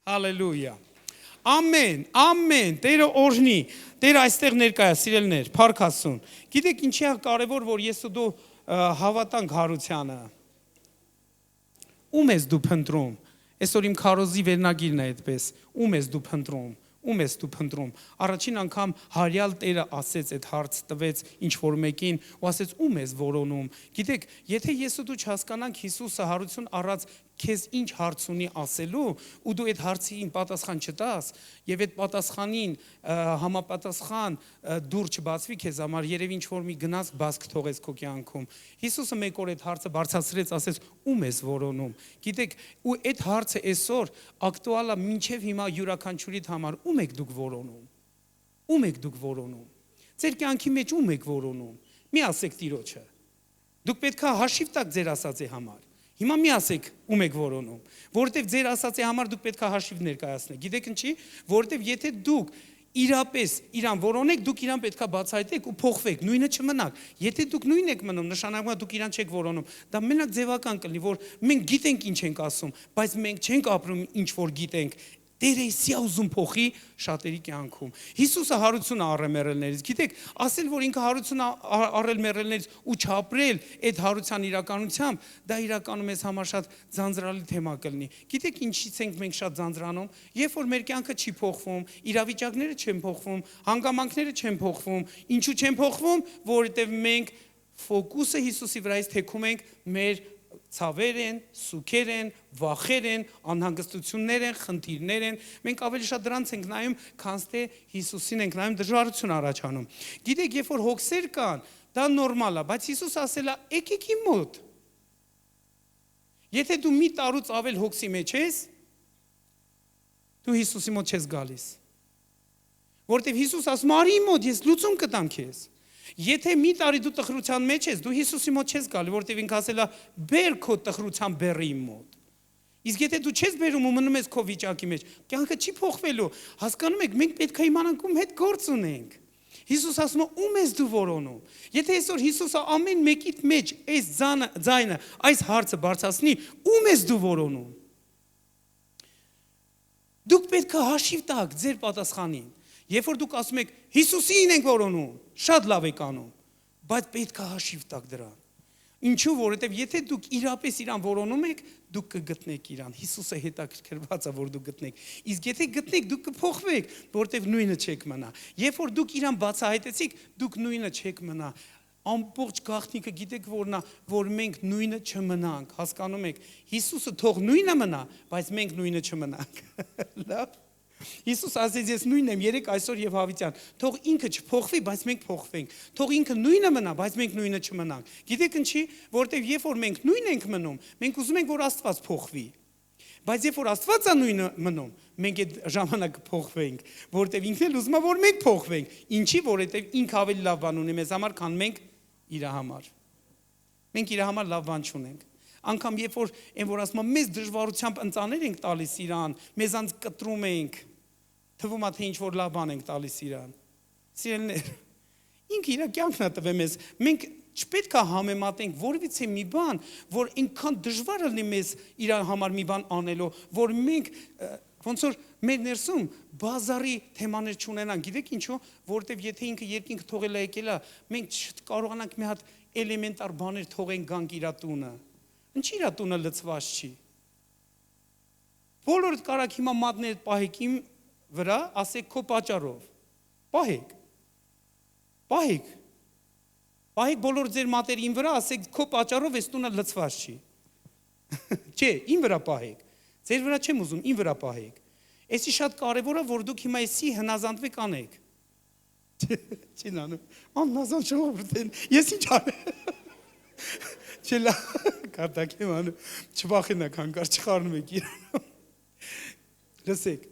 Հալելույա։ Ամեն, ամեն, Տերը օրհնի, Տերը այստեղ ներկա է, սիրելիներ, փառք Աստծուն։ Գիտեք ինչի է կարևոր, որ ես ու դու հավատանք հարությանը։ Ում ես դու փնտրում։ Այսօր իմ քարոզի վերնագիրն է այդպես։ Ում ես դու փնտրում։ Ում ես դու փնտրում։ Առաջին անգամ հարյալ Տերը ասեց այդ հարց տվեց ինչ որ մեկին ու ասեց ում ես որոնում։ Գիտեք, եթե ես ու դու չհասկանանք Հիսուսը հարություն առած քեզ ինչ հարց ունի ասելու ու դու այդ հարցին պատասխան չտաս եւ այդ պատասխանին համապատասխան դուր չբացվի քեզ համար երևի ինչ որ մի գնաց բացք թողես քո կյանքում Հիսուսը մեկ օր այդ հարցը բարձրացրեց ասեց ում ես որոնում գիտեք ու այդ հարցը այսօր ակտուալ է մինչեւ հիմա յուրաքանչյուրիդ համար ում եք դուք որոնում ձեր կյանքի մեջ ում եք որոնում մի ասեք Տիրոջը դուք պետքա հաշիվ տաք ձեր ասածի համար Հիմա մի ասեք ում եք որոնում, որովհետև ձեր ասածի համար դուք պետք է հաշիվ ներկայացնեք։ Գիտեք ինչի, որովհետև եթե դուք իրապես իրան որոնեք, դուք իրան պետք է բացահայտեք ու փոխվեք, նույնը չմնաք։ Եթե դուք նույնն եք մնում, նշանակում է դուք իրան չեք որոնում։ Դա մենակ ձևական կլինի, որ մենք գիտենք ինչ ենք ասում, բայց մենք չենք ապրում ինչ որ գիտենք։ Տերը իսիա ուզում փոխի շատերի կյանքում։ Հիսուսը հարություն առել մեռելներից։ Գիտեք, ասել որ ինքը հարություն առել մեռելներից ու չապրել այդ հարության իրականությամբ, դա իրականում մեզ համար շատ ձանձրալի թեմա կլինի։ Գիտեք ինչից ենք մենք շատ ձանձրանում, երբ որ մեր կյանքը չի փոխվում, իրավիճակները չեն փոխվում, հանգամանքները չեն փոխվում, ինչու չեն փոխվում, որովհետև մենք ֆոկուսը Հիսուսի վրայից թեքում ենք մեր ցավեր են, սուքեր են, վախեր են, անհանգստություններ են, խնդիրներ են։ Մենք ավելի շատ դրանց ենք նայում, քան թե Հիսուսին ենք նայում, դժվարություն առաջանում։ Գիտեք, երբ որ հոգսեր կան, դա նորմալ է, բայց Հիսուս ասել է, եկեք իմ մոտ։ Եթե դու մի տարուց ավել հոգսի մեջ ես, դու Հիսուսի մոտ չես գալիս։ Որտեւ Հիսուս ասում է, արի իմ մոտ, ես լուծում կտամ քեզ։ Եթե մի տարի դու տխրության մեջ ես, դու Հիսուսի մոտ չես գալի, որտեղ ինքը ասել է, բեր քո տխրության բեռը իմ մոտ։ Իսկ եթե դու չես բերում ու մնում ես քո վիճակի մեջ, կյանքը չի փոխվելու։ Հասկանում եք, մենք պետք է իմանանք ում հետ գործ ունենք։ Հիսուս ասում է, ում ես դու որոնում։ Եթե այսօր Հիսուսը ամեն մեկիդ մեջ այս ձայնը, այս հարցը բարձրացնի, ում ես դու որոնում։ Դուք պետք է հաշիվ տաք ձեր պատասխանին։ Երբ որ դուք ասում եք Հիսուսին ենք որոնում, շատ լավ եք անում, բայց պետք է հաշիվ տաք դրան։ Ինչու, որովհետև եթե դուք իրապես իրան որոնում եք, դուք կգտնեք իրան։ Հիսուսը հետաքրքրված է, որ դուք գտնեք։ Իսկ եթե գտնեք, դուք կփոխվեք, որովհետև նույնը չեք մնա։ Երբ որ դուք իրան բացահայտեցիք, դուք նույնը չեք մնա։ Ամբողջ գաղտնիքը գիտեք որն է, որ մենք նույնը չմնանք։ Հասկանում եք, Հիսուսը թող նույնը մնա, բայց մենք նույնը չմնանք։ Լավ։ Հիսուս ասեց ես նույնն եմ երեք այսօր եւ հավիտյան թող ինքը չփոխվի բայց մենք փոխվենք թող ինքը նույնը մնա բայց մենք նույնը չմնանք գիտեք ինչի որտեվ երբ որ մենք նույնն ենք մնում մենք ուզում ենք որ Աստված փոխվի բայց երբ որ Աստվածը նույնը մնում մենք այդ ժամանակ փոխվենք որտեվ ինքն էլ ուզում է որ մենք փոխվենք ինչի որովհետեվ ինքը ավելի լավ բան ունի մեզ համար քան մենք իր համար մենք իր համար լավ բան չունենք Անկամ երբ որ այն որ ասում եմ մեզ դժվարությամբ ընծաներ ենք տալիս իրան, մեզանց կտրում ենք, թվում է թե ինչ որ լավ բան ենք տալիս իրան։ Սիրելիներ, ինքը իր կյանքն է տվել մեզ։ Մենք չպետք է համեմատենք որևիցե մի բան, որ այնքան դժվար լինի մեզ իր համար մի բան անելու, որ մենք ոնց որ մեր ներսում բազարի թեմաներ չունենանք։ Գիտեք ինչու, որովհետև եթե ինքը երկինքը թողել է եկել է, մենք չկարողանանք մի հատ էլեմենտար բաներ թողենք գանք իր տունը։ Ինչի իր տունը լցված չի։ Բոլորդ կարաք հիմա մատներ պահեք իմ վրա, ասեք քո պատճառով։ Պահեք։ Պահեք։ Պահեք բոլոր ձեր մատերը իմ վրա, ասեք քո պատճառով այս տունը լցված չի։ Չէ, իմ վրա պահեք։ Ձեր վրա չեմ ուզում, իմ վրա պահեք։ Էսի շատ կարևոր է, որ դուք հիմա էսի հնազանդվեք անեք։ Չի լանում։ Անհնազանդ ժողովուրդ, ես ինչ անեմ։ Չելա կարտակ եմ անում, չվախենակ հանկարծ չխառնում եք իրան։ Լսեք,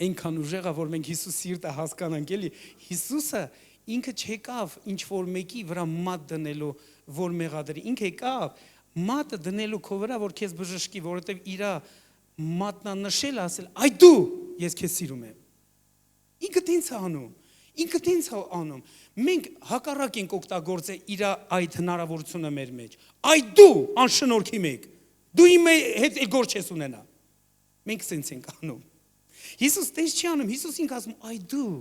այնքան ուժեղ է, որ մենք Հիսուս սիրտը հասկանանք էլի, Հիսուսը ինքը չեկավ ինչ-որ մեկի վրա մատ դնելու, որ մեղադրի, ինքը եկավ մատը դնելու քո վրա, որ քեզ բժշկի, որովհետև իրա մատնանշել ասել, այ դու, ես քեզ սիրում եմ։ Ինքը տենց է անում։ Ինքը տենց է անում։ Մենք հակառակ ենք օգտագործել իր այդ հնարավորությունը մեր մեջ։ Այ դու անշնորհքի մեկ։ Դու իմ հետ գործ չես ունենա։ Մենք սենց ենք անում։ Հիսուս տես չի անում, Հիսուս ինքը ասում, այ դու,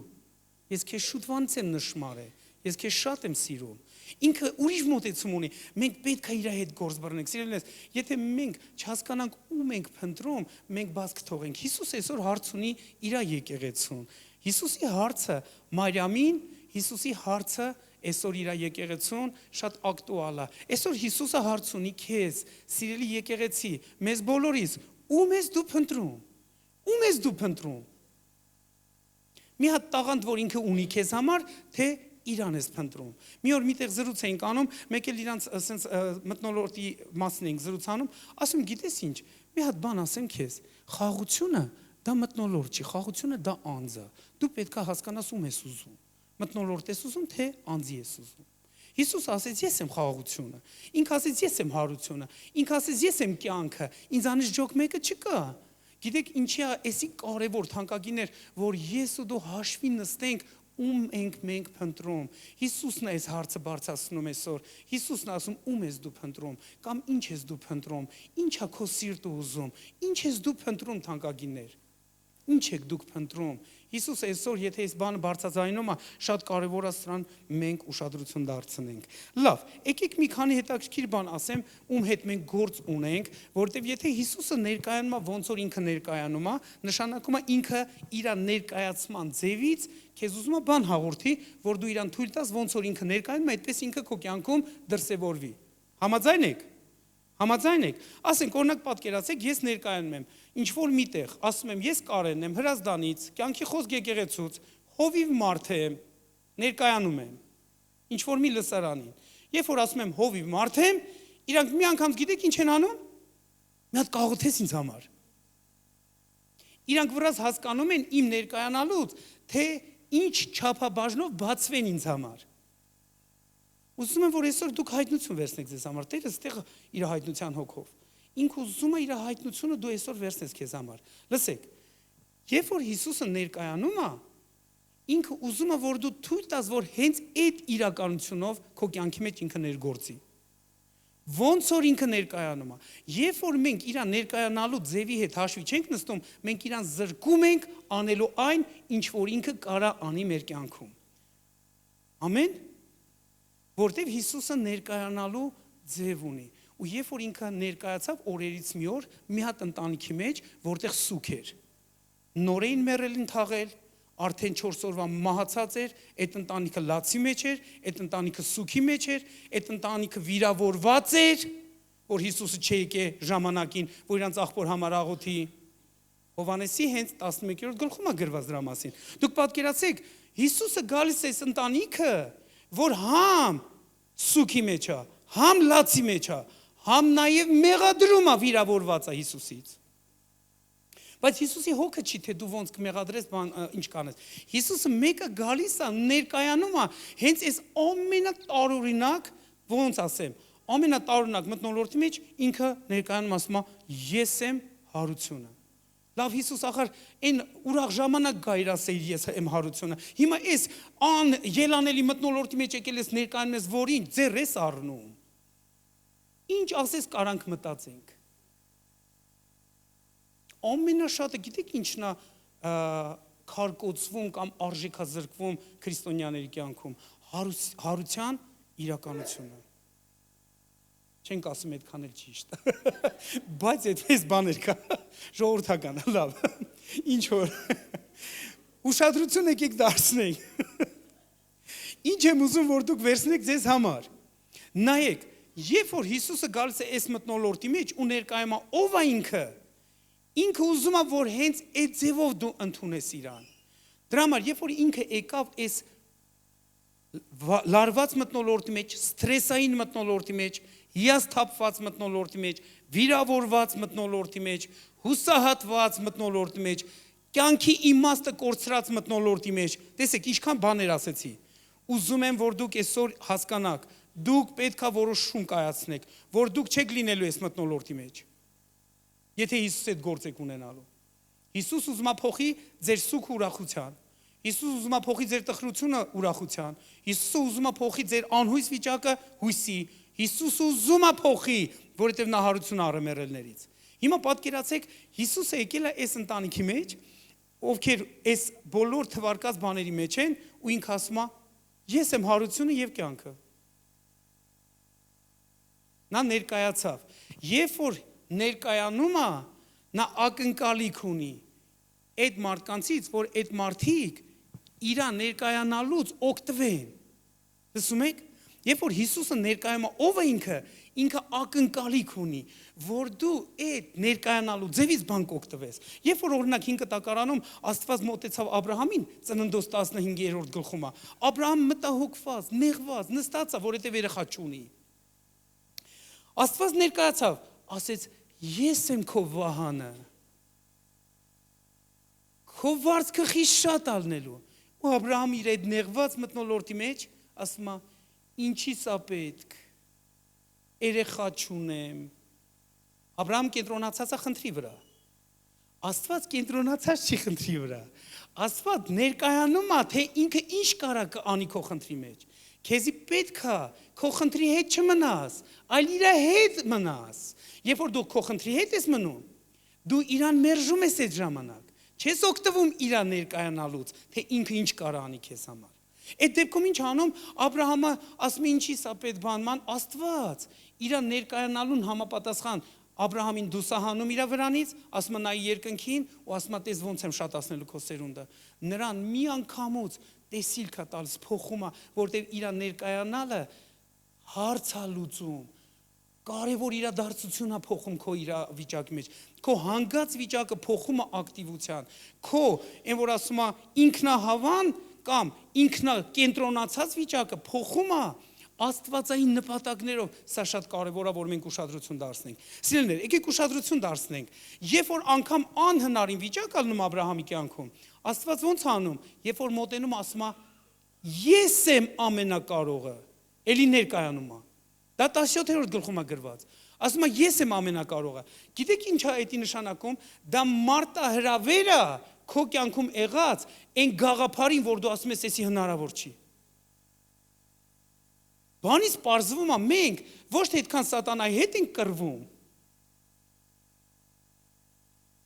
ես քեզ շուտվանից եմ նշմարել, ես քեզ շատ եմ սիրում։ Ինքը ուրիշ մոտեցում ունի, մենք պետք է իր հետ գործ բռնենք, սիրելիներս, եթե մենք չհասկանանք ում ենք փնտրում, մենք բաց կթողենք։ Հիսուս այսօր հարց ունի իր եկեղեցուն։ Հիսուսի հարցը Մարիամին, Հիսուսի հարցը այսօր իր եկեղեցուն շատ ակտուալ է։ Այսօր Հիսուսը հարց ունի քեզ, սիրելի եկեղեցի, մեզ բոլորիս, ում ես դու փնտրում։ Ում ես դու փնտրում։ Մի հատ տաղանդ, որ ինքը ունի քեզ համար, թե իրան ես փնտրում։ Մի օր միտեղ զրույց էինք անում, մեկ էլ իրանց ասենց մթնոլորտի մասն էինք զրուցանում, ասում գիտես ինչ, մի հատ բան ասեմ քեզ, խաղաղությունը դա մթնոլորտ չի, խաղաղությունը դա անձ է։ Դու պետք է հասկանաս ում ես ուզում։ Մթնոլորտ ես ուզում, թե անձի ես ուզում։ Հիսուս ասեց ես եմ խաղաղությունը, ինքը ասեց ես եմ հարությունը, ինքը ասեց ես եմ կյանքը, ինձանից ջոկ մեկը չկա։ Գիտեք ինչի է էսի կարևոր թանկագիներ, որ ես ու դու հաշվի նստենք ում ենք մենք փնտրում։ Հիսուսն է այս հարցը բարձրացնում այսօր։ Հիսուսն է ասում ում ես դու փնտրում կամ ինչ ես դու փնտրում, ինչ է քո սիրտը ուզում, ինչ ես դու փնտրում թանկագիներ։ Ինչ եք դուք փնտրում։ Հիսուս այսօր եթե այս բանը բարձրացնում է, շատ կարևոր է սրան մենք ուշադրություն դարձնենք։ Լավ, եկեք մի քանի հետաքրքիր բան ասեմ, ում հետ մենք գործ ունենք, որովհետև եթե Հիսուսը ներկայանում է ոնց որ ինքը ներկայանում է, նշանակում է ինքը իր ներկայացման ձևից քեզ ուզում է բան հաղորդի, որ դու իրան թույլ տաս ոնց որ ինքը ներկայանում է, այդպես ինքը քո կյանքում դրսևորվի։ Համաձայն եք։ Համաձայն եք։ Ասենք օրինակ պատկերացեք, ես ներկայանում եմ ինչ որ միտեղ, ասում եմ ես Կարենն եմ Հրազդանից, կյանքի խոսք եկեղեցուց, հովիվ մարդ եմ, ներկայանում եմ ինչ որ մի լսարանին։ Երբ որ ասում եմ հովիվ մարդ եմ, իրանք մի անգամ գիտեք ինչ են անում։ Մի հատ կաղոթես ինձ համար։ Իրանք վրաս հասկանում են իմ ներկայանալուց, թե ինչ չափաբաժնով բացվեն ինձ համար։ Ուզում եմ, որ այսօր դուք հայտնություն վերցնեք ձեզ համար, Տերը ստեղ իր հայտնության հոգով։ Ինքը ուզում է իր հայտնությունը դու այսօր վերցնես քեզ համար։ Լսեք, երբ որ Հիսուսը ներկայանում է, ինքը ուզում է, որ դու թույլ տաս, որ հենց այդ իրականությունով քո կյանքի մեջ ինքը ներգործի։ Ոնց որ ինքը ներկայանում է։ Երբ որ մենք իր ներկայանալու ձևի հետ հաշվի չենք նստում, մենք իրան զրկում ենք անելու այն, ինչ որ ինքը կարա անի մեր կյանքում։ Ամեն։ Որտեվ Հիսուսը ներկայանալու ձև ունի։ Ու երբ որ ինքը ներկայացավ օրերից մի օր, մի հատ ընտանիքի մեջ, որտեղ սուք էր։ Նոր էին մեռելին թաղել, արդեն 4 օրվա մահացած էր, այդ ընտանիքը լացի մեջ էր, այդ ընտանիքը սուքի մեջ էր, այդ ընտանիքը վիրավորված էր, որ Հիսուսը չեկե ժամանակին, որ իրանց աղբոր համար աղոթի։ Հովհաննեսի հենց 11-րդ գլխում է գրված դրա մասին։ Դուք պատկերացեք, Հիսուսը գալիս է այս ընտանիքը, որ համ սուքի մեջ է, համ լացի մեջ է, համ նաև մեղադրում է վիրավորված է Հիսուսից։ Բայց Հիսուսի հոգը չի, թե դու ոնց կմեղադրես, ինչ կանես։ Հիսուսը մեկը գալիս է, ներկայանում է, հենց այս ամենատարօրինակ, ոնց ասեմ, ամենատարօրինակ մթնոլորտի մեջ ինքը ներկայանում ասում է, ես եմ հարությունը։ Լավ Հիսուս ախր այն ուրախ ժամանակ գա իր ասել ես եմ հարությունը։ Հիմա այս ելանելի մթնոլորտի մեջ եկել ես ներկայանում ես որին ձեր ես առնում։ Ինչ ասես կարանք մտածենք։ Ամենաշատը գիտեք ինչն է քարկոծվում կամ արժեքազրկվում քրիստոնյաների կյանքում հարության իրականությունը։ Չենք ասում այդքան էլ ճիշտ։ Բայց այդպես բաներ կա, ժողովրդական, լավ։ Ինչ որ ուշադրություն եկեք դարձնենք։ Ինչ եմ ուզում, որ դուք վերցնեք ձեզ համար։ Նայեք, երբ որ Հիսուսը գալիս է այս մթնոլորտի մեջ ու ներկայում է ով է ինքը ուզում է, որ հենց այդ ձևով դու ընդունես իրան։ Դրա համար, երբ որ ինքը եկավ այս լարված մթնոլորտի մեջ, սթրեսային մթնոլորտի մեջ, հիասթափված մթնոլորտի մեջ, վիրավորված մթնոլորտի մեջ, հուսահատված մթնոլորտի մեջ, կյանքի իմաստը կորցրած մթնոլորտի մեջ, տեսեք, ինչքան բաներ ասեցի։ Ուզում եմ, որ դուք այսօր հասկանաք, դուք պետքա որոշում կայացնեք, որ դուք չեք լինելու այս մթնոլորտի մեջ։ Եթե Հիսուս այդ գործ եք ունենալու։ Հիսուս ուզում է փոխի ձեր սուգ ուրախության։ Հիսուս ուզում է փոխի ձեր տխրությունը ուրախության։ Հիսուսը ուզում է փոխի ձեր անհույս վիճակը հույսի։ Հիսուս ուզում է փոխի, որովհետև նա հարություն առը մեռելներից։ Հիմա պատկերացեք, Հիսուսը եկել է այս ընտանիքի մեջ, ովքեր այս բոլոր թվարկած բաների մեջ են, ու ինքը ասում է. ես եմ հարությունը եւ կյանքը։ Նա ներկայացավ։ Երբ որ ներկայանում է, նա ակնկալիք ունի այդ մարդկանցից, որ այդ մարդիկ իրա ներկայանալուց օգտվեն։ Լսում եք, երբ որ Հիսուսը ներկայանում է, ով է ինքը ակնկալիք ունի, որ դու այդ ներկայանալու ձևից բան կօգտվես։ Երբ որ օրինակ 5 տակարանում Աստված մոտեցավ Աբրահամին, Ծննդոց 15-րդ գլխում է, Աբրահամը մտահոգված, նեղված, նստած է, որովհետև երեխա չունի։ Աստված ներկայացավ, ասեց. ես եմ քո վահանը։ Քո վարձքը խիստ շատ ալնելու։ Ու Աբրահամը իր այդ նեղված մթնոլորտի մեջ ասում է. ինչի՞ս է պետք։ Երեխա չունեմ։ Աբրահամ կենտրոնացած է խնդրի վրա։ Աստված կենտրոնացած չի խնդրի վրա։ Աստված ներկայանում է, թե ինքը ինչ կարա անի քո խնդրի մեջ։ Քեզի պետք է քո խնդրի հետ չմնաս, այլ իր հետ մնաս։ Երբ որ դու քո խնդրի հետ ես մնում, դու իրան մերժում ես այդ ժամանակ։ Չես օգտվում իր ներկայանալուց, թե ինքը ինչ կարա անի քեզ համար։ Այդ դեպքում ինչ անում, Աբրահամը ասում է ինչի՞ սա պետք բանման, Աստված իր ներկայանալուն համապատասխան Աբրահամին դուսահանում իր վրանից, ասում է նայի երկնքին ու ասում է տես ոնց եմ շատացնելու քո սերունդը։ Նրան մի անգամուց տեսիլք է տալիս, փոխում է, որտեղ իր ներկայանալը հարց է լուծում, կարևոր իրադարձություն է փոխում քո իրավիճակի մեջ, քո հանգած վիճակը փոխում է ակտիվության, քո այն որ ասում է ինքնահավան կամ ինքնակենտրոնացած վիճակը փոխում է աստվածային նպատակներով, սա շատ կարևոր է, որ մենք ուշադրություն դարձնենք։ Սիրելիներ, եկեք ուշադրություն դարձնենք։ Երբ որ անգամ անհնարին վիճակ ալնում Աբրահամի կյանքում, Աստված ոնց անում, երբ որ մոտենում ասում է. ես եմ ամենակարողը, էլի ներկայանում է։ Դա 17-րդ գլխում է գրված։ Ասում է ես եմ ամենակարողը։ Գիտեք ինչ է դա նշանակում։ Դա մարտահրավեր է քո կյանքում եղած այն գաղափարին, որ դու ասում ես, էսի հնարավոր չի։ Բանից պարզվում է մենք ոչ թե այդքան սատանայի հետ ենք կռվում,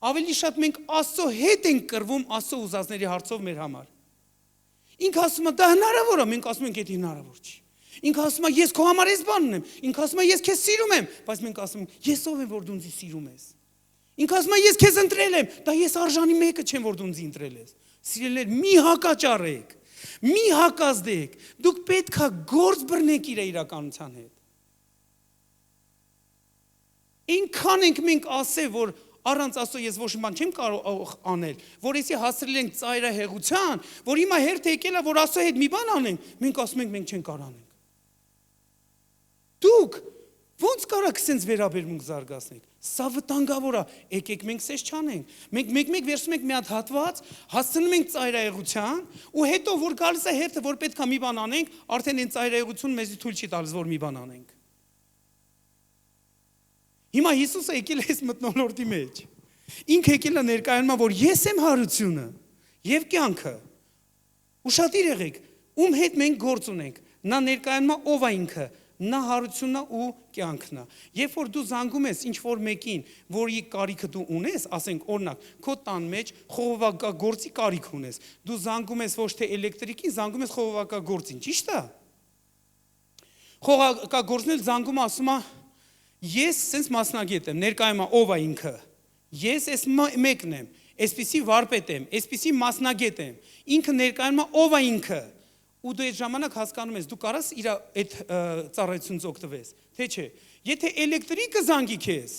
ավելի շատ մենք Աստծո հետ ենք կռվում Աստծո ուզածների հարցով մեր համար։ Ինքը ասում է դա հնարավոր է, մենք ասում ենք դա հնարավոր չի։ Ինքը ասում է ես քո համար այս բանն եմ, ինքը ասում է ես քեզ սիրում եմ, բայց մենք ասում ենք ես ով եմ որ դու ինձ սիրում ես։ Ինքը ասում է ես քեզ ընտրել եմ, դա ես արժանի մեկը չեմ որ դու ինձ ընտրել ես։ Սիրելիներ, մի հակաճառեք, մի հակազդեք, դուք պետք է գործ բռնեք իր իրականության հետ։ Ինքան ենք մենք ասել, որ առանց Աստծո ես ոչ մի բան չեմ կարող անել, որ էսի հասրել ենք ծայրահեղության, որ հիմա հերթ եկել է, որ Աստծո հետ մի բան անենք, մենք ասում ենք մենք չենք կարող անենք։ Դուք ո՞նց կարաք սենց վերաբերմունք զարգացնեք։ Սա վտանգավոր է, եկեք մենք սես չանենք։ Մենք մեկ-մեկ վերցնում ենք մի հատ հատված, հասցնում ենք ծայրահեղության, ու հետո որ գալիս է հերթը, որ պետք է մի բան անենք, արդեն այն ծայրահեղությունը մեզի թույլ չի տալիս, որ մի բան անենք։ Հիմա Հիսուսը եկել է այս մթնոլորտի մեջ։ Ինքը եկել է ներկայանում, որ ես եմ հարությունը եւ կյանքը։ Ուշադիր եղեք, ում հետ մենք գործ ունենք։ Նա ներկայանում ով է ինքը։ Նա հարությունն է ու կյանքն է։ Երբ որ դու զանգում ես ինչ որ մեկին, որի կարիքը դու ունես, ասենք օրինակ, քո տան մեջ խողովակագործի կարիք ունես։ Դու զանգում ես ոչ թե էլեկտրիկին, զանգում ես խողովակագործին, ճիշտ է։ Խողովակագործն էլ զանգում ասում է. ես sense մասնագետ եմ, ներկայում ով է ինքը։ Ես այս մեկն եմ, այսպիսի վարպետ եմ, այսպիսի մասնագետ եմ։ Ինքը ներկայում ով է ինքը։ Ու դու այդ ժամանակ հասկանում ես, դու կարաս իր այդ ծառայությունից օգտվես, թե չէ։ Եթե էլեկտրիկը զանգի քեզ,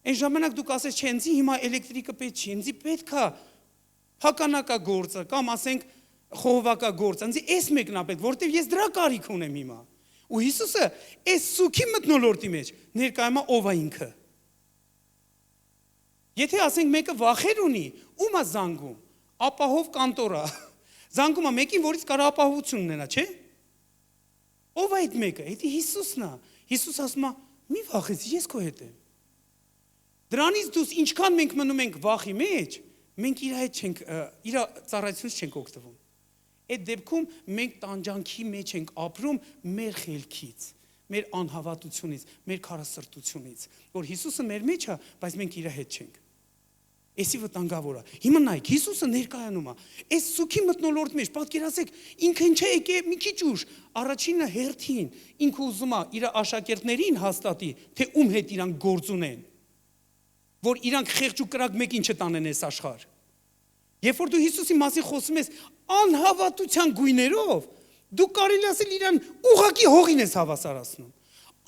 այն ժամանակ դու կասես, չէ, ինձ հիմա էլեկտրիկը պետք չի, ինձ պետք է փականակագործը կամ ասենք խողովակագործը, ինձ էս մեկն է պետք, որտեվ ես դրա կարիք ունեմ հիմա։ Ու Հիսուսը այս սուքի մթնոլորտի մեջ ներկայում է ով է ինքը։ Եթե ասենք մեկը վախեր ունի, ում է զանգում, ապահով կանտորա։ Զանգում է մեկին, որից կարող ապահովություն ունենա, չէ՞։ Ով է այդ մեկը։ Դա Հիսուսն է։ Հիսուս ասում է՝ մի վախեցի, ես քո հետ եմ։ Դրանից դուրս ինչքան մենք մնում ենք վախի մեջ, մենք իր հետ չենք, իր ծառայությունից չենք օգտվում։ Այդ դեպքում մենք տանջանքի մեջ ենք ապրում մեր խելքից, մեր անհավատությունից, մեր քարասրտությունից, որ Հիսուսը մեր մեջ է, բայց մենք իր հետ չենք։ Էսի վտանգավոր է։ Հիմա նայեք, Հիսուսը ներկայանում է։ Այս սուքի մթնոլորտ մեջ պատկերացեք, ինքը ինչ է եկե մի քիչ ուշ, առաջինը հերթին, ինքը ուզում է իր աշակերտներին հաստատի, թե ում հետ իրանք գործ ունեն, որ իրանք խեղճ ու կրակ մեկին չտանեն այս աշխարհ։ Երբ որ դու Հիսուսի մասին խոսում ես անհավատության գույներով, դու կարելի ասել իրան ուղակի հողին ես հավասարացնում։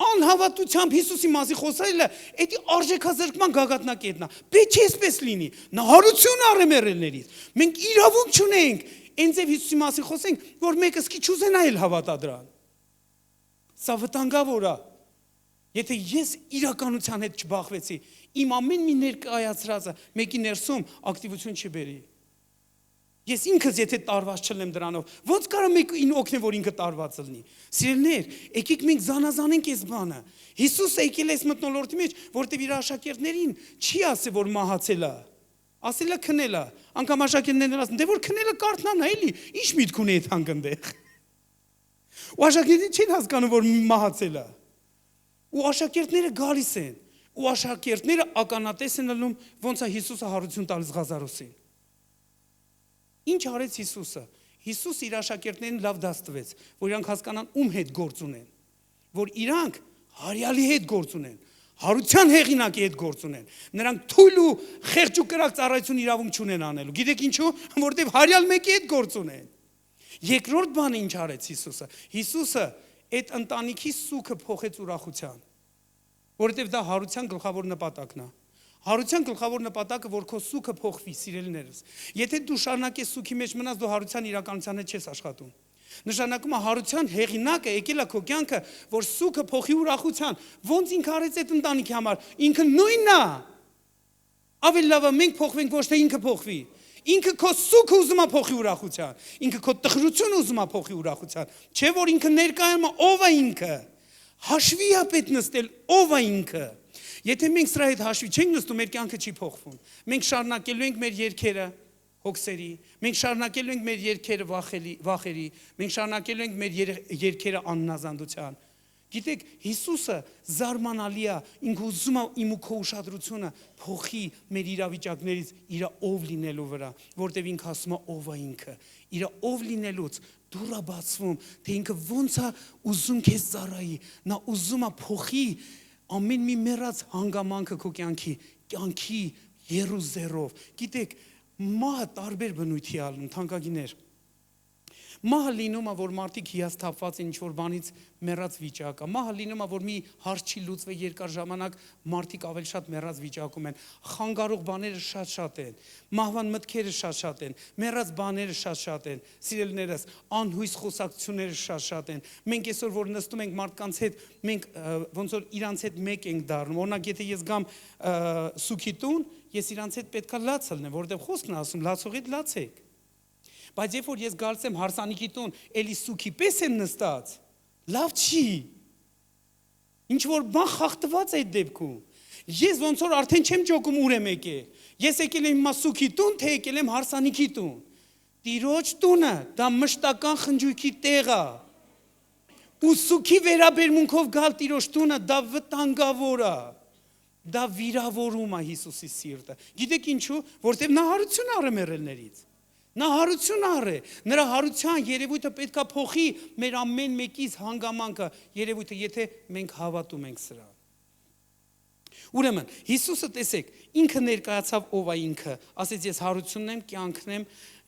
Անհավատությամբ Հիսուսի մասին խոսելը, դա արժեքազրկման գագաթնակետն է։ Պետք է այսպես լինի։ Նա հարություն առե մեռելներից։ Մենք իրավունք չունենք, այնձև Հիսուսի մասին խոսենք, որ մեկը սկի չուզենա էլ հավատա դրան։ Սա վտանգավոր է։ Եթե ես իրականության հետ չբախվեցի, իմ ամեն մի ներկայացրածը մեկի ներսում ակտիվություն չբերի։ Ես ինքս եթե տարված չլեմ դրանով, ո՞նց կարող մեկին օգնել, որ ինքը տարված լինի։ Սիրելիներ, եկեք մենք զանազանենք այս բանը։ Հիսուսը եկել է այս մթնոլորտի մեջ, որտեղ իր աշակերտներին չի ասել, որ մահացել է, ասել է քնել է։ Անկամ աշակերտներն ասում, դե որ քնելը կարթնան է, էլի, ի՞նչ միտք ունի այդ հանգնդեղ։ Ու աշակերտները չեն հասկանում, որ մահացել է։ Ու աշակերտները գալիս են, ու աշակերտները ականատես են ելնում, ոնց է Հիսուսը հարություն տալիս Ղազարոսին։ Ինչ արեց Հիսուսը։ Հիսուսը իր աշակերտներին լավ դաս տվեց, որ իրանք հասկանան ում հետ գործ ունեն, որ իրանք հարյալի հետ գործ ունեն, հարության հեղինակի հետ գործ ունեն։ Նրանք թույլ ու խեղճ ու կրակ ծառայություն իրավունք չունեն անելու։ Գիտեք ինչու՞, որտեղ հարյալ մեկի հետ գործ ունեն։ Երկրորդ բանը ինչ արեց Հիսուսը։ Հիսուսը այդ ընտանիքի սուքը փոխեց ուրախության, որովհետև դա հարության գլխավոր նպատակն է։ Հարության գլխավոր նպատակը, որ քո սուքը փոխվի, սիրելիներս։ Եթե դու շարունակես սուքի մեջ մնաս, դու հարության իրականության հետ չես աշխատում։ Նշանակում է հարության հեղինակը եկել է քո կյանքը, որ սուքը փոխի ուրախության։ Ոնց ինքը արեց այդ ընտանիքի համար, ինքը նույնն է։ Ավելի լավ է մենք փոխվենք, ոչ թե ինքը փոխվի։ Ինքը քո սուքը ուզում է փոխի ուրախության, ինքը քո տխրությունը ուզում է փոխի ուրախության, չէ որ ինքը ներկայում է ով է ինքը։ Հաշվի է պետք նստել ով է ինքը։ Եթե մենք սրա հետ հաշվի չենք նստում, մեր կյանքը չի փոխվում։ Մենք շարունակելու ենք մեր երգերը հոգսերի, մենք շարունակելու ենք մեր երգերը վախերի, մենք շարունակելու ենք մեր երգերը աննազանդության։ Գիտեք, Հիսուսը զարմանալի է, ինքը ուզում է իմ ու քո ուշադրությունը փոխի մեր իրավիճակներից իր ով լինելու վրա, որտեղ ինքը ասում է ով է ինքը։ Իր ով լինելուց դուռը բացվում, թե ինքը ոնց է ուզում քեզ ծառայի, նա ուզում է փոխի ամեն մի մեռած հանգամանքը քո կյանքի երուզերով։ Գիտեք, մահը տարբեր բնույթի է ալնում, թանկագիներ։ Մահը լինում է, որ մարդիկ հիասթափված են ինչ-որ բանից մեռած վիճակը։ Մահը լինում է, որ մի հարց չի լուծվել երկար ժամանակ, մարդիկ ավելի շատ մեռած վիճակում են։ Խանգարող բաները շատ են։ Մահվան մտքերը շատ են։ Մեռած բաները շատ են։ Սիրելիներս, անհույս խոսակցությունները շատ են։ Մենք այսօր որ նստում ենք մարդկանց հետ, մենք ոնց որ իրանց հետ մեկ ենք դառնում։ Օրինակ, եթե ես գամ սուքի տուն, ես իրանց հետ պետքա լաց լնեմ, որովհետև խոսքն է ասում, լացողից լացեք։ Բայց երբ որ ես գալիս եմ հարսանիքի տուն, էլի սուքի պես եմ նստած, լավ չի։ Ինչ որ բան խախտված է այդ դեպքում։ Ես ոնց որ արդեն չեմ ջոկում ուր եմ եկել։ Ես եկել եմ հիմա սուքի տուն, թե եկել եմ հարսանիքի տուն։ Տիրոջ տունը դա մշտական խնջույքի տեղ է։ Ու սուքի վերաբերմունքով գալ Տիրոջ տունը դա վտանգավոր է։ Դա վիրավորում է Հիսուսի սիրտը։ Գիտեք ինչու? Որտեղ նա հարություն առե մեռելներից։ Նա հարություն առե, նրա հարության երևույթը պետք է փոխի մեր ամեն մեկից հանգամանքը երևույթը, եթե մենք հավատում ենք սրան։ Ուրեմն, Հիսուսը տեսեք, ինքը ներկայացավ ով է ինքը, ասեց ես հարությունն եմ, կյանքն եմ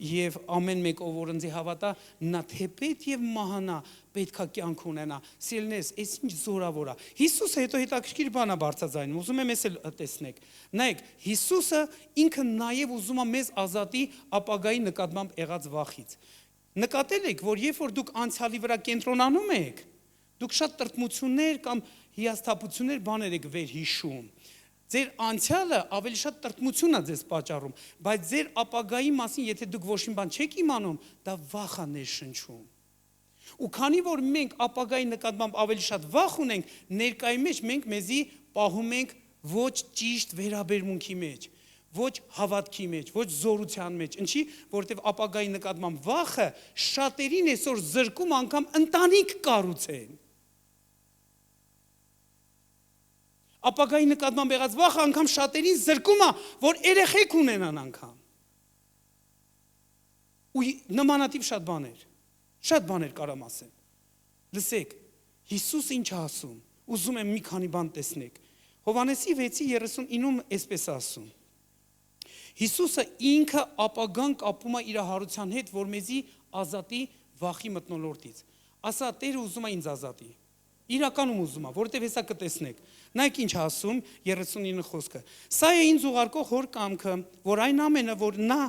եւ ամեն մեկ ով որ ինձ հավատա, նա թեպետ եւ մահանա, պետքա կյանք ունենա։ Սիրելիներս, այս ինչ զորավոր է։ Հիսուսը հետո հետաքրքիր բան է բարձրացնում, ուզում եմ ես էլ տեսնեք։ Նայեք, Հիսուսը ինքը նաեւ ուզում է մեզ ազատի ապագայի նկատմամբ եղած վախից։ Նկատել եք, որ երբ որ դուք անցյալի վրա կենտրոնանում եք, դուք շատ տրտմություններ կամ հիասթափություններ բաներ եք վերհիշում։ Ձեր անցյալը ավելի շատ տրտմություն է ձեզ պատճառում, բայց ձեր ապագայի մասին, եթե դուք ոչ մի բան չեք իմանում, դա վախ է ներշնչում։ Ու քանի որ մենք ապագայի նկատմամբ ավելի շատ վախ ունենք, ներկայի մեջ մենք մեզի պահում ենք ոչ ճիշտ վերաբերմունքի մեջ, ոչ հավատքի մեջ, ոչ զորության մեջ։ Ինչի, որովհետև ապագայի նկատմամբ վախը շատերին այսօր զրկում անգամ ընտանիք կառուցեն։ ապագայի նկատմամբ եղած վախը անգամ շատերին զրկում է, որ երեխեք ունենան անգամ։ Ու նմանատիպ շատ բաներ կարամ ասեմ։ Լսեք, Հիսուս ինչ է ասում, ուզում եմ մի քանի բան տեսնեք։ Հովհաննեսի 6:39-ում այսպես ասում. Հիսուսը ինքը ապագան կապում է իր հարության հետ, որ մեզի ազատի վախի մթնոլորտից։ Ասա, Տերը ուզում է ինձ ազատի։ Իրականում ուզում է, որովհետև հեսա կտեսնեք։ Նայեք ինչ ասում 39 խոսքը։ Սա է ինձ ուղարկող հոր կամքը, որ այն ամենը, որ նա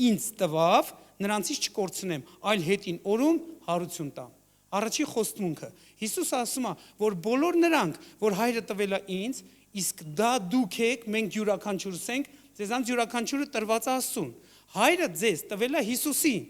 ինձ տվավ, նրանցից չկորցնեմ, այլ հետին օրում հարություն տամ։ Առաջի խոստմունքը։ Հիսուսը ասում է, որ բոլոր նրանք, որ հայրը տվել է ինձ, իսկ դա դուք եք, մենք յուրաքանչյուրս ենք, ձեզանց յուրաքանչյուրը տրված է Աստծուն։ Հայրը ձեզ տվել է Հիսուսին։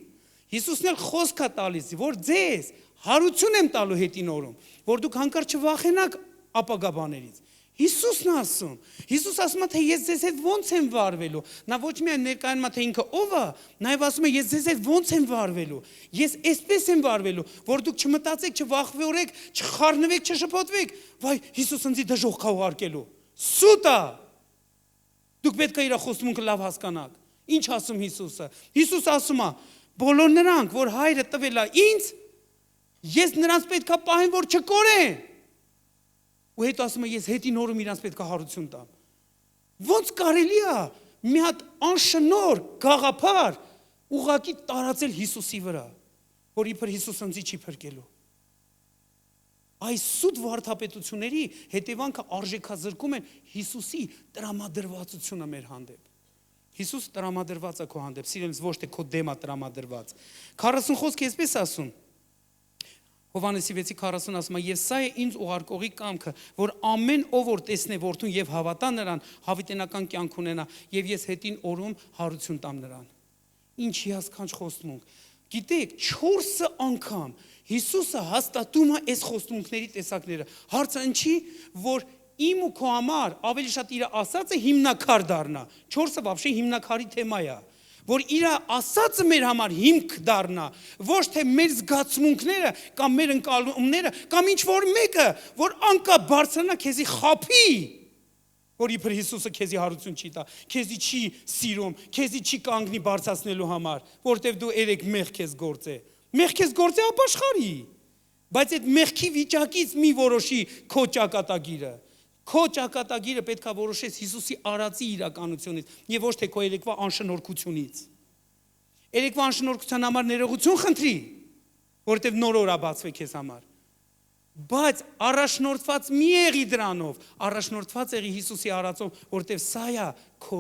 Հիսուսն էլ խոսք է տալիս, որ ձեզ հարություն եմ տալու հետին օրում, որ դուք հանկարծ չվախենաք ապագա բաներից։ Հիսուսն ասում։ Հիսուս ասում է, թե ես ձեզ հետ ոնց եմ վարվելու։ Նա ոչ միայն ներկայանում է, թե ինքը ով է, նաև ասում է, ես ձեզ հետ ոնց եմ վարվելու։ Ես այսպես եմ վարվելու, որ դուք չմտածեք, չվախվորեք, չխառնվեք, չշփոթվեք։ Վայ, Հիսուս ինձ դժոխք է ուղարկելու։ Սուտ է։ Դուք պետք է իր խոստմունքը լավ հասկանաք։ Ինչ ասում Հիսուսը։ Հիսուս ասում է, բոլոր նրանք, որ հայրը տվել է ինձ, ես նրանց պետք է պահեմ, որ չկորեն։ Ու հետո ասում է, ես հետին օրում իրանց պետք է հարություն տամ։ Ոնց կարելի է մի հատ անշնոր գաղափար ուղղակի տարածել Հիսուսի վրա, որ իբր Հիսուս ինձ չի փրկելու։ Այս սուտ վարդապետությունների հետևանքը արժեքազրկում են Հիսուսի տրամադրվածությունը մեր հանդեպ։ Հիսուս տրամադրված է քո հանդեպ, սիրելիս, ոչ թե քո դեմա տրամադրված։ 40 խոսքը այսպես ասում։ Հովհաննեսի 6:40 ասում է, եւ սա է ինձ ուղարկողի կամքը, որ ամեն ով որ տեսնե որդուն եւ հավատա նրան, հավիտենական կյանք ունենա, եւ ես հետին օրում հարություն տամ նրան։ Ինչ հիասքանչ խոստմունք։ Գիտեք, 4 անգամ Հիսուսը հաստատում է այս խոստմունքների տեսակները։ Հարցը ինչի, որ իմ ու քո համար ավելի շատ իր ասածը հիմնակար դառնա։ 4-ը вообще հիմնակարի թեմա է, որ իր ասածը մեր համար հիմք դառնա, ոչ թե մեր զգացմունքները կամ մեր ընկալումները կամ ինչ որ մեկը, որ անկապ բարձրանա քեզի խափի, որ իբր Հիսուսը քեզի հարություն չի տա, քեզի չի սիրում, քեզի չի կանգնի բարձրացնելու համար, որտեվ դու երեք մեղք ես գործե։ Մեղք ես գործե ապաշխարի, բայց այդ մեղքի վիճակից մի որոշի քո ճակատագիրը։ Քո ճակատագիրը պետք է որոշես Հիսուսի արածի իրականությունից եւ ոչ թե քո երեկվա անշնորհքությունից։ Երեկվա անշնորհքության համար ներողություն խնդրի, որովհետեւ նոր օր է բացվել քեզ համար։ Բայց առաջնորդված մի եղի դրանով, առաջնորդված եղի Հիսուսի արածով, որովհետեւ սա է քո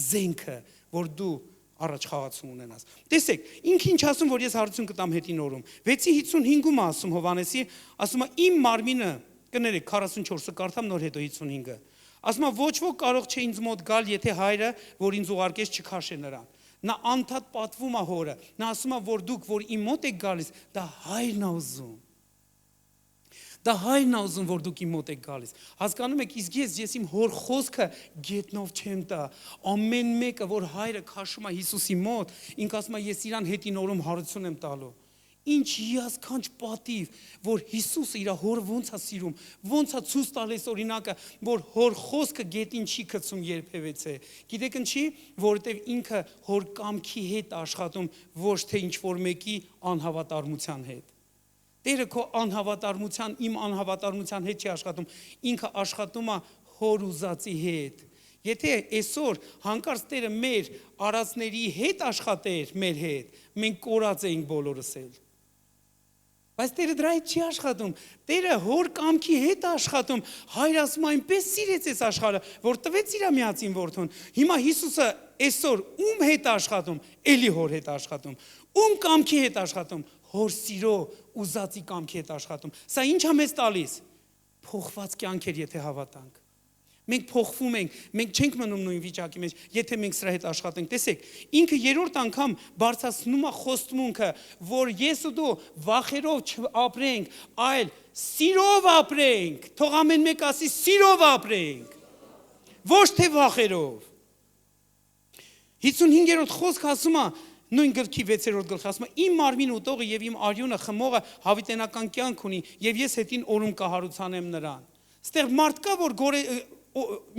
զենքը, որ դու առաջ խաղացում ունենաս։ Տեսեք, ինքը ինչ ասում, որ ես հարություն կտամ հետին օրում։ 6:55-ում ասում Հովհաննեսի, ասում է իմ մարմինը կներեք 44-ը կարդամ նոր հետո 55-ը։ Ասում է ոչ ոք կարող չէ ինձ մոտ գալ, եթե հայրը, որ ինձ ուղարկեց, չքաշե նրան։ Նա անդադ պատվում է հորը։ Նա ասում է, որ դուք, որ իմ մոտ եք գալիս, դա հայրն է ուզում։ Դա հայրն է ուզում, որ դուք իմ մոտ եք գալիս։ Հասկանում եք, իսկ ես իմ հոր խոսքը գետնով չեմ տա։ Ամեն մեկը, որ հայրը քաշում է Հիսուսի մոտ, ինքը ասում է, ես իրան հետին օրում հարություն եմ տալու։ Ինչ հիասքանչ պատիվ, որ Հիսուսը իր հորը ոնց է սիրում, ոնց է ցույց տալիս օրինակը, որ հոր խոսքը գետին չի գցում երբևէ։ Գիտեք ինչի, որովհետև ինքը հոր կամքի հետ աշխատում, ոչ թե ինչ որ մեկի անհավատարմության հետ։ Տերը քո անհավատարմության, իմ անհավատարմության հետ չի աշխատում, ինքը աշխատում է հոր ուզածի հետ։ Եթե այսօր հանկարծ Տերը մեր արածների հետ աշխատեր մեր հետ, մենք կորած էինք բոլորս էլ։ Բայց Տերը դրա հետ չի աշխատում, Տերը հոր կամքի հետ աշխատում, հայր ասում այնպես սիրեց այս աշխարհը, որ տվեց իր միածին որդուն։ Հիմա Հիսուսը այսօր ում հետ աշխատում, էլի հոր հետ աշխատում, ում կամքի հետ աշխատում, հոր սիրո ուզածի կամքի հետ աշխատում։ Սա ինչ է մեզ տալիս։ Փոխված կյանքեր, եթե հավատանք։ Մենք փոխվում ենք, մենք չենք մնում նույն վիճակի մեջ, եթե մենք սրա հետ աշխատենք։ Տեսեք, ինքը երրորդ անգամ բարձրացնում է խոստմունքը, որ ես ու դու վախերով չապրենք, այլ սիրով ապրենք։ Թող ամեն մեկ ասի սիրով ապրենք։ Ոչ թե վախերով։ 55-րդ խոսքը ասում է, նույն գրքի 6-րդ գլխի ասում է, իմ մարմին ուտողը եւ իմ արյունը խմողը հավիտենական կյանք ունի եւ ես հետին օրում կհարուցանեմ նրան։ Ստեղ մարդ կա, որ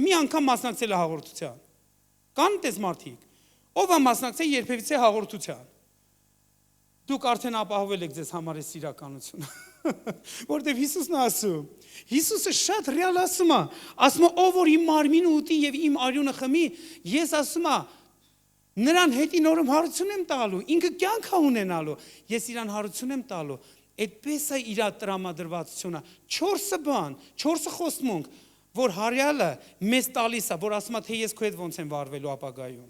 մի անգամ մասնակցել է հաղորդության։ Կան տես մարդիկ, ով է մասնակցել երբևիցե հաղորդության։ Դուք արդեն ապահովել եք ձեզ համար այս իրականությունը։ Որտեվ Հիսուսն է ասում, Հիսուսը շատ ռեալ ասում է, ով որ իմ մարմինը ուտի եւ իմ արյունը խմի, ես ասում եմ, նրան հետին օրում հարություն եմ տալու, ինքը կյանք է ունենալու, ես իրան հարություն եմ տալու։ Այդպես է իր տրամադրվածությունը, 4 բան, 4 խոստմունք, որ հարյալը մեզ տալիս է, որ ասում է, թե ես քո հետ ոնց եմ վարվելու ապագայում։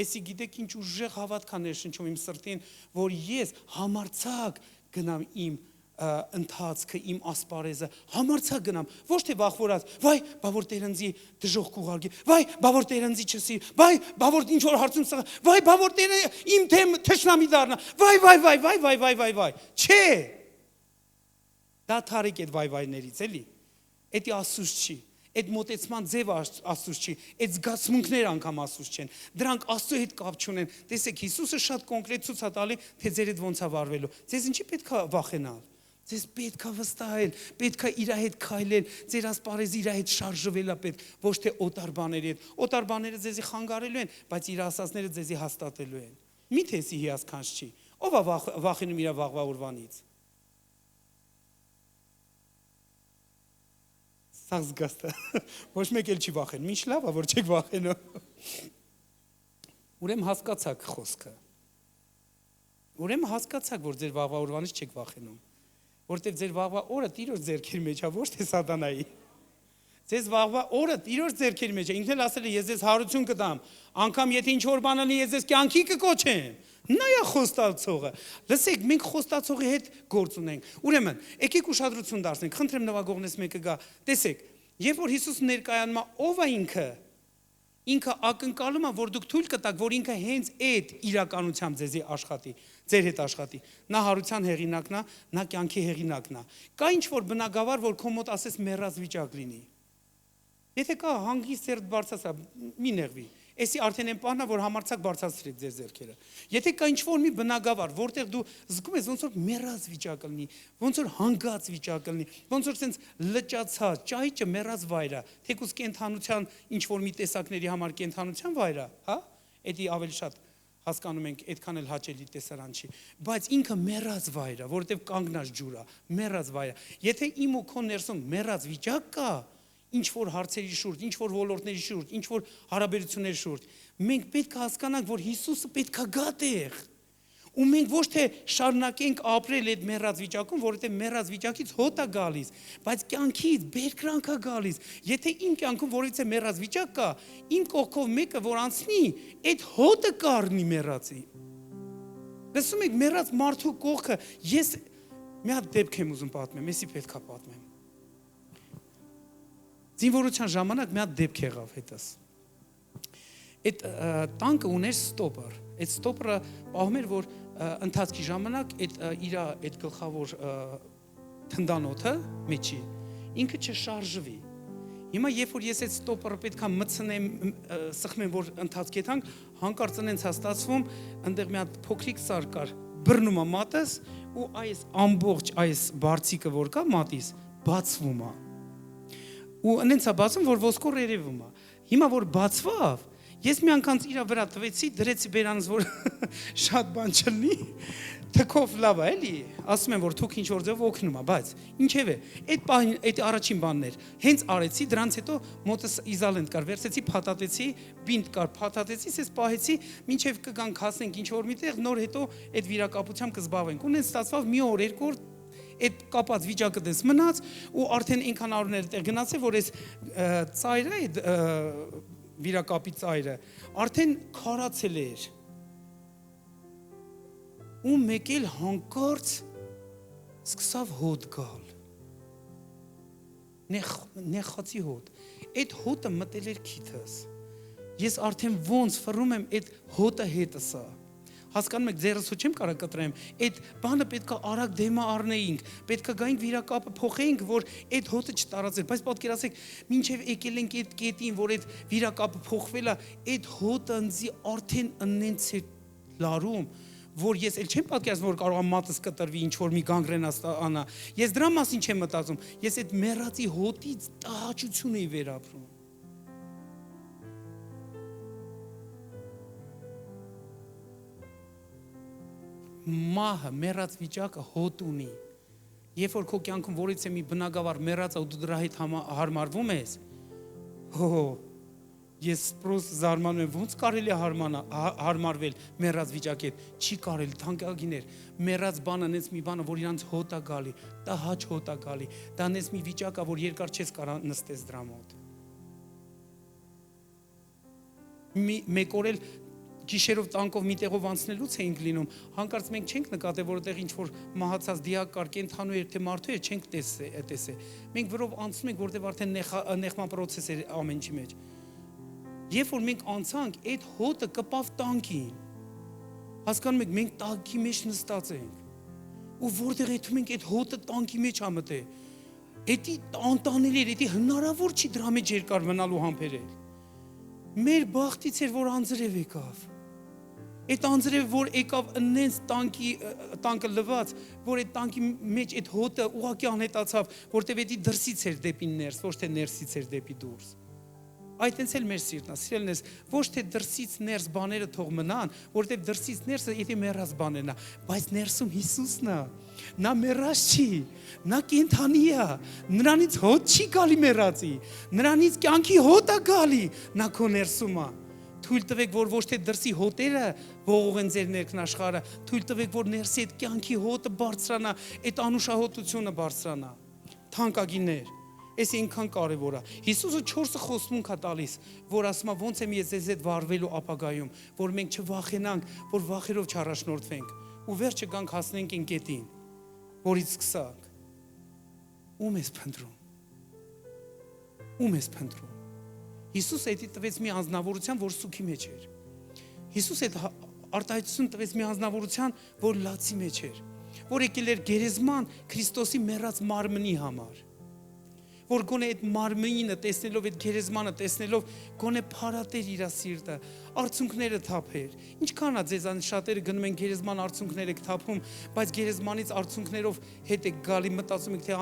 Էսի գիտեք ինչ ուժեղ հավատք է ներշնչում իմ սրտին, որ ես համարձակ գնամ իմ ընթացքը, իմ ասպարեզը, համարձակ գնամ, ոչ թե վախվորած, վայ, բա որ Տերընձի դժոխք կուղարկի, վայ, բա որ Տերընձի չսի, վայ, բա որ ինչ որ հարցում սղա, վայ, բա որ Տերը իմ թեմ թշնամի դառնա, վայ, չէ։ Դա թարիկ այդ վայ-վայներից, էլի։ Էդի ասուս չի, այդ մոտեցման ձևը ասուս չի, այդ զգացմունքներ անգամ ասուս չեն, դրանք Աստծո հետ կապ չունեն։ Տեսեք, Հիսուսը շատ կոնկրետ ցույց է տալի, թե ձեր հետ ոնց է վարվելու։ Ձեզ ինչի պետք է վախենալ։ Ձեզ պետք է վստահել, պետք է իր հետ քայլել, ձեր ասպարեզը իր հետ շարժվել է պետք, ոչ թե օտար բաների հետ։ Օտար բաները ձեզի խանգարելու են, բայց իր ասածները ձեզի հաստատելու են։ Միթե էսի հիասքանչ չի։ Ով է վախենում իր վաղվա օրվանից։ Սա զգաստը։ Ոչ մեկ էլ չի վախենում։ Ինչ լավ է, որ չեք վախենում։ Ուրեմն հասկացաք խոսքը։ Ուրեմն հասկացաք, որ ձեր վաղվա օրվանից չեք վախենում։ Որտեվ ձեր վաղվա օրը Տիրոջ ձեռքերի մեջ է, ոչ թե սատանայի։ Ձեզ վաղվա օրը Տիրոջ ձեռքերի մեջ է։ Ինքն էլ ասել է, ես ձեզ հարություն կտամ, անգամ եթե ինչ որ բան անի, ես ձեզ կյանքի կկոչեմ։ Նա է խոստացողը։ Լսեք, մենք խոստացողի հետ գործ ունենք։ Ուրեմն, եկեք ուշադրություն դարձնենք։ Խնդրեմ նվագողներից մեկը գա։ Տեսեք, երբ որ Հիսուսը ներկայանում է, ով է ինքը։ Ինքը ակնկալում է, որ դուք թույլ կտաք, որ ինքը հենց այդ իրականությամբ ձեզի աշխատի, ձեր հետ աշխատի։ Նա հարության հեղինակն է, նա կյանքի հեղինակն է։ Կա ինչ որ բնագավառ, որ քո մոտ ասես մեռած վիճակ լինի։ Եթե կա հանգիստ սերտ բարձրացա, մի նեղվի։ Էսի արդեն այն բանն է, որ համարձակ բարձրացրեք ձեր ձեռքերը։ Եթե կա ինչ որ մի բնագավառ, որտեղ դու զգում ես ոնց որ մեռած վիճակ լինի, ոնց որ հանգած վիճակ լինի, ոնց որ sense լճացած, ճայճը մեռած վայր է, թեկուզ կենթանության ինչ որ մի տեսակների համար կենթանության վայր է, հա? Էդի ավելի շատ հասկանում ենք, այդքան էլ հաճելի տեսարան չի, բայց ինքը մեռած վայր է, որովհետև կանգնած ջուր է, մեռած վայր է։ Եթե իմ ու քո ներսում մեռած վիճակ կա, ինչ որ հարցերի շուրջ, ինչ որ ոլորտների շուրջ, ինչ որ հարաբերությունների շուրջ, մենք պետք է հասկանանք, որ Հիսուսը պետք է գա տեղ։ Ու մենք ոչ թե շարունակենք ապրել այդ մեռած վիճակում, որովհետև մեռած վիճակից հոտ է գալիս, բայց կյանքից բերկրանք է գալիս։ Եթե իմ կյանքում որից է մեռած վիճակ կա, իմ կողքով մեկը որ անցնի, այդ հոտը կառնի մեռածի։ Լսում եք, մեռած մարդու կողքը, ես մի հատ դեպք եմ ուզում պատմեմ, էսի պետք է պատմեմ։ Զինվորության ժամանակ մի հատ դեպք եղավ հետս։ Այդ տանկը ուներ ստոպր։ Այդ ստոպրը պահում էր, որ ընթացքի ժամանակ իր այդ գլխավոր թնդանոթը մեջի ինքը չշարժվի։ Հիմա երբ որ ես այդ ստոպրը պետքա մտցնեմ, սխմեմ, որ ընթացքի տանք, հանկարծ այնց է ստացվում, այնտեղ մի հատ փոքրիկ սար կար, բռնում է մատս ու այս ամբողջ այս բարձիկը որ կա մատից բացվում է։ Ու այնց է բացում, որ ոսկոր երևում է։ Հիմա որ բացվավ, ես մի անգամ իր վրա տվեցի, դրեցի բերանս, որ շատ բան չլինի, թքով լավ է, էլի, ասում եմ, որ թուք ինչ որ ձև օգնում է, բայց ինչևէ, այդ առաջին բանն էր, հենց արեցի, դրանց հետո մոտս իզալենտ կար, վերցեցի, փաթաթեցի, բինտ կար, փաթաթեցի, ես պահեցի, մինչև կգանք հասնենք ինչ որ միտեղ, նոր հետո այդ վիրակապությամբ կզբաղվենք։ Ու նենց ստացվավ մի օր, երկու օր այդ կապած վիճակը դες մնաց ու արդեն ինքան արուներ տեղ գնացել, որ այս ծայրը, այդ վիրակապի ծայրը, արդեն քարացել էր։ Ու մեկ էլ հանկարծ սկսավ հոտ գալ։ Նեխացի հոտ։ Այդ հոտը մտել էր քիթս։ Ես արդեն ոնց ֆռում եմ այդ հոտը հետս է։ Հասկանում եք, ձերս ու չեմ կարող կտրեմ, այդ բանը պետք է արագ դեմը առնեինք, պետք է գայինք վիրակապը փոխեինք, որ այդ հոտը չտարածեր, բայց պատկերացեք, մինչև եկել ենք այդ կետին, որ այդ վիրակապը փոխվել է, այդ հոտը ընձի արդեն ընենց է լարում, որ ես էլ չեմ պատկերացնում, որ կարող եմ մատս կտրվի, ինչ որ մի գանգրենաս անա։ Ես դրա մասին չեմ մտածում։ Ես այդ մեռածի հոտից տհաճություն էի վերապրում։ Մահը, մեռած վիճակը հոտ ունի։ Երբ որ քո կյանքում որից է մի բնակավար մեռած ու դու դրա հետ հարմարվում ես, ես պրոս զարմանում եմ, ոնց կարելի է հարմարվել մեռած վիճակի հետ, չի կարելի, թանկագիներ, մեռած բանը նենց մի բան է, որ իրանց հոտ է գալի, տհաճ հոտ է գալի, դա նենց մի վիճակ է, որ երկար չես կարող նստես դրա մոտ։ Մեկ օր էլ գիշերով տանկով մի տեղով անցնելուց էինք լինում, հանկարծ մենք չենք նկատել, որտեղ ինչ որ մահացած դիակ կար, կենթանու էր, թե մարդու էր, չենք տեսել։ Մենք վրով անցնում ենք, որտեղ արդեն նեղման պրոցես էր ամեն ինչի մեջ։ Երբ որ մենք անցանք, այդ հոտը կպավ տանկին։ Հասկանում եք, մենք տանկի մեջ նստած ենք։ Ու որտեղ եթում ենք այդ հոտը տանկի մեջ ա մտել։ Էդի անտանելի էր, էդի հնարավոր չի դրա մեջ երկար մնալու համբերել։ Մեր բախտից էր, որ անձրև եկավ։ Այդ անձրև, որ եկավ նենց տանկը լված, որ այդ տանկի մեջ այդ հոտը ուղղակի անհետացավ, որտեղ էդի դրսից էր դեպի ներս, ոչ թե ներսից էր դեպի դուրս։ Այդտենց էլ մեր սիրտն է, սիրելն ես, ոչ թե դրսից ներս բաները թող մնան, որտեղ դրսից ներսը եթե մեռած բաներն է, բայց ներսում Հիսուսն է։ Նա մեռած չի, նա կենդանի է, նրանից հոտ չի գալի մեռածի, նրանից կյանքի հոտ է գալի, նա քո ներսում է։ Թույլ տվեք, որ ոչ թե դրսի հոտերը ողողեն ձեր ներքնաշխարհը, թույլ տվեք, որ ներսի այդ կյանքի հոտը բարձրանա, այդ անուշահոտությունը բարձրանա։ Թանկագիններ, այս այնքան կարևոր է։ Հիսուսը 4 խոստմունք է տալիս, որ ասում է ոնց եմ ես ձեզ հետ վարվելու ապագայում, որ մենք չվախենանք, որ վախերով չառաջնորդվենք, ու վերջը գանք հասնենք այն կետին, որից սկսանք։ Ում ես փնտրում։ Ում ես փնտրում։ Հիսուսը դա տվեց մի անձնավորության, որ սուքի մեջ էր։ Հիսուսը այդ արտահայտություն տվեց մի անձնավորության, որ լացի մեջ էր, որ եկել էր գերեզման Քրիստոսի մեռած մարմնի համար։ Որ գոնե այդ մարմինը տեսնելով, այդ գերեզմանը տեսնելով, գոնե փարատեր իր սիրտը, արցունքները թափեր։ Ինչքան է ձեզանից շատերը գնում են գերեզման արցունքներ եք թափում, բայց գերեզմանից արցունքներով հետ եք գալի, մտածում եք, թե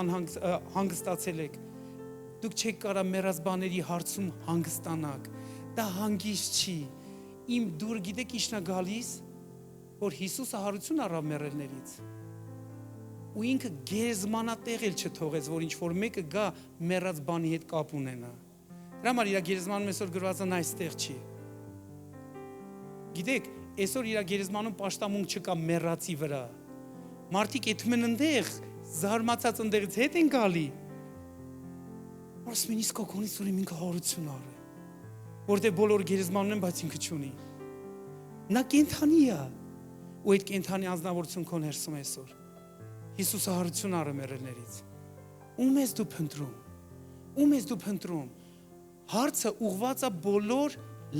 հանգստացել եք։ Դուք չեք կարա մեռած բաների հարցում հանգստանաք։ Դա հանգիստ չի։ Իմ դուր գիտեք ինչն է գալիս, որ Հիսուսը հարություն առավ մեռելներից։ Ու ինքը գերեզմանատեղ էլ չթողեց, որ ինչ-որ մեկը գա մեռած բանի հետ կապ ունենա։ Դրա համար իր գերեզմանում այսօր գրված է այստեղ չի։ Գիտեք, այսօր իր գերեզմանում պաշտամունք չկա մեռածի վրա։ Մարդիկ եթում են ընդեղ, զարմացած ընդեղից հետ են գալի։ Ասում են իսկ կողքից ուրեմն ինքը հարություն արի, որտեղ բոլոր գերեզմանն են, բայց ինքը չունի։ Նա կենդանի է, ու այդ կենդանի անձնավորություն քո ներսում է այսօր։ Հիսուսը հարություն արը մեռելներից։ Ում ես դու փնտրում։ Ում ես դու փնտրում։ Հարցը ուղղված է բոլոր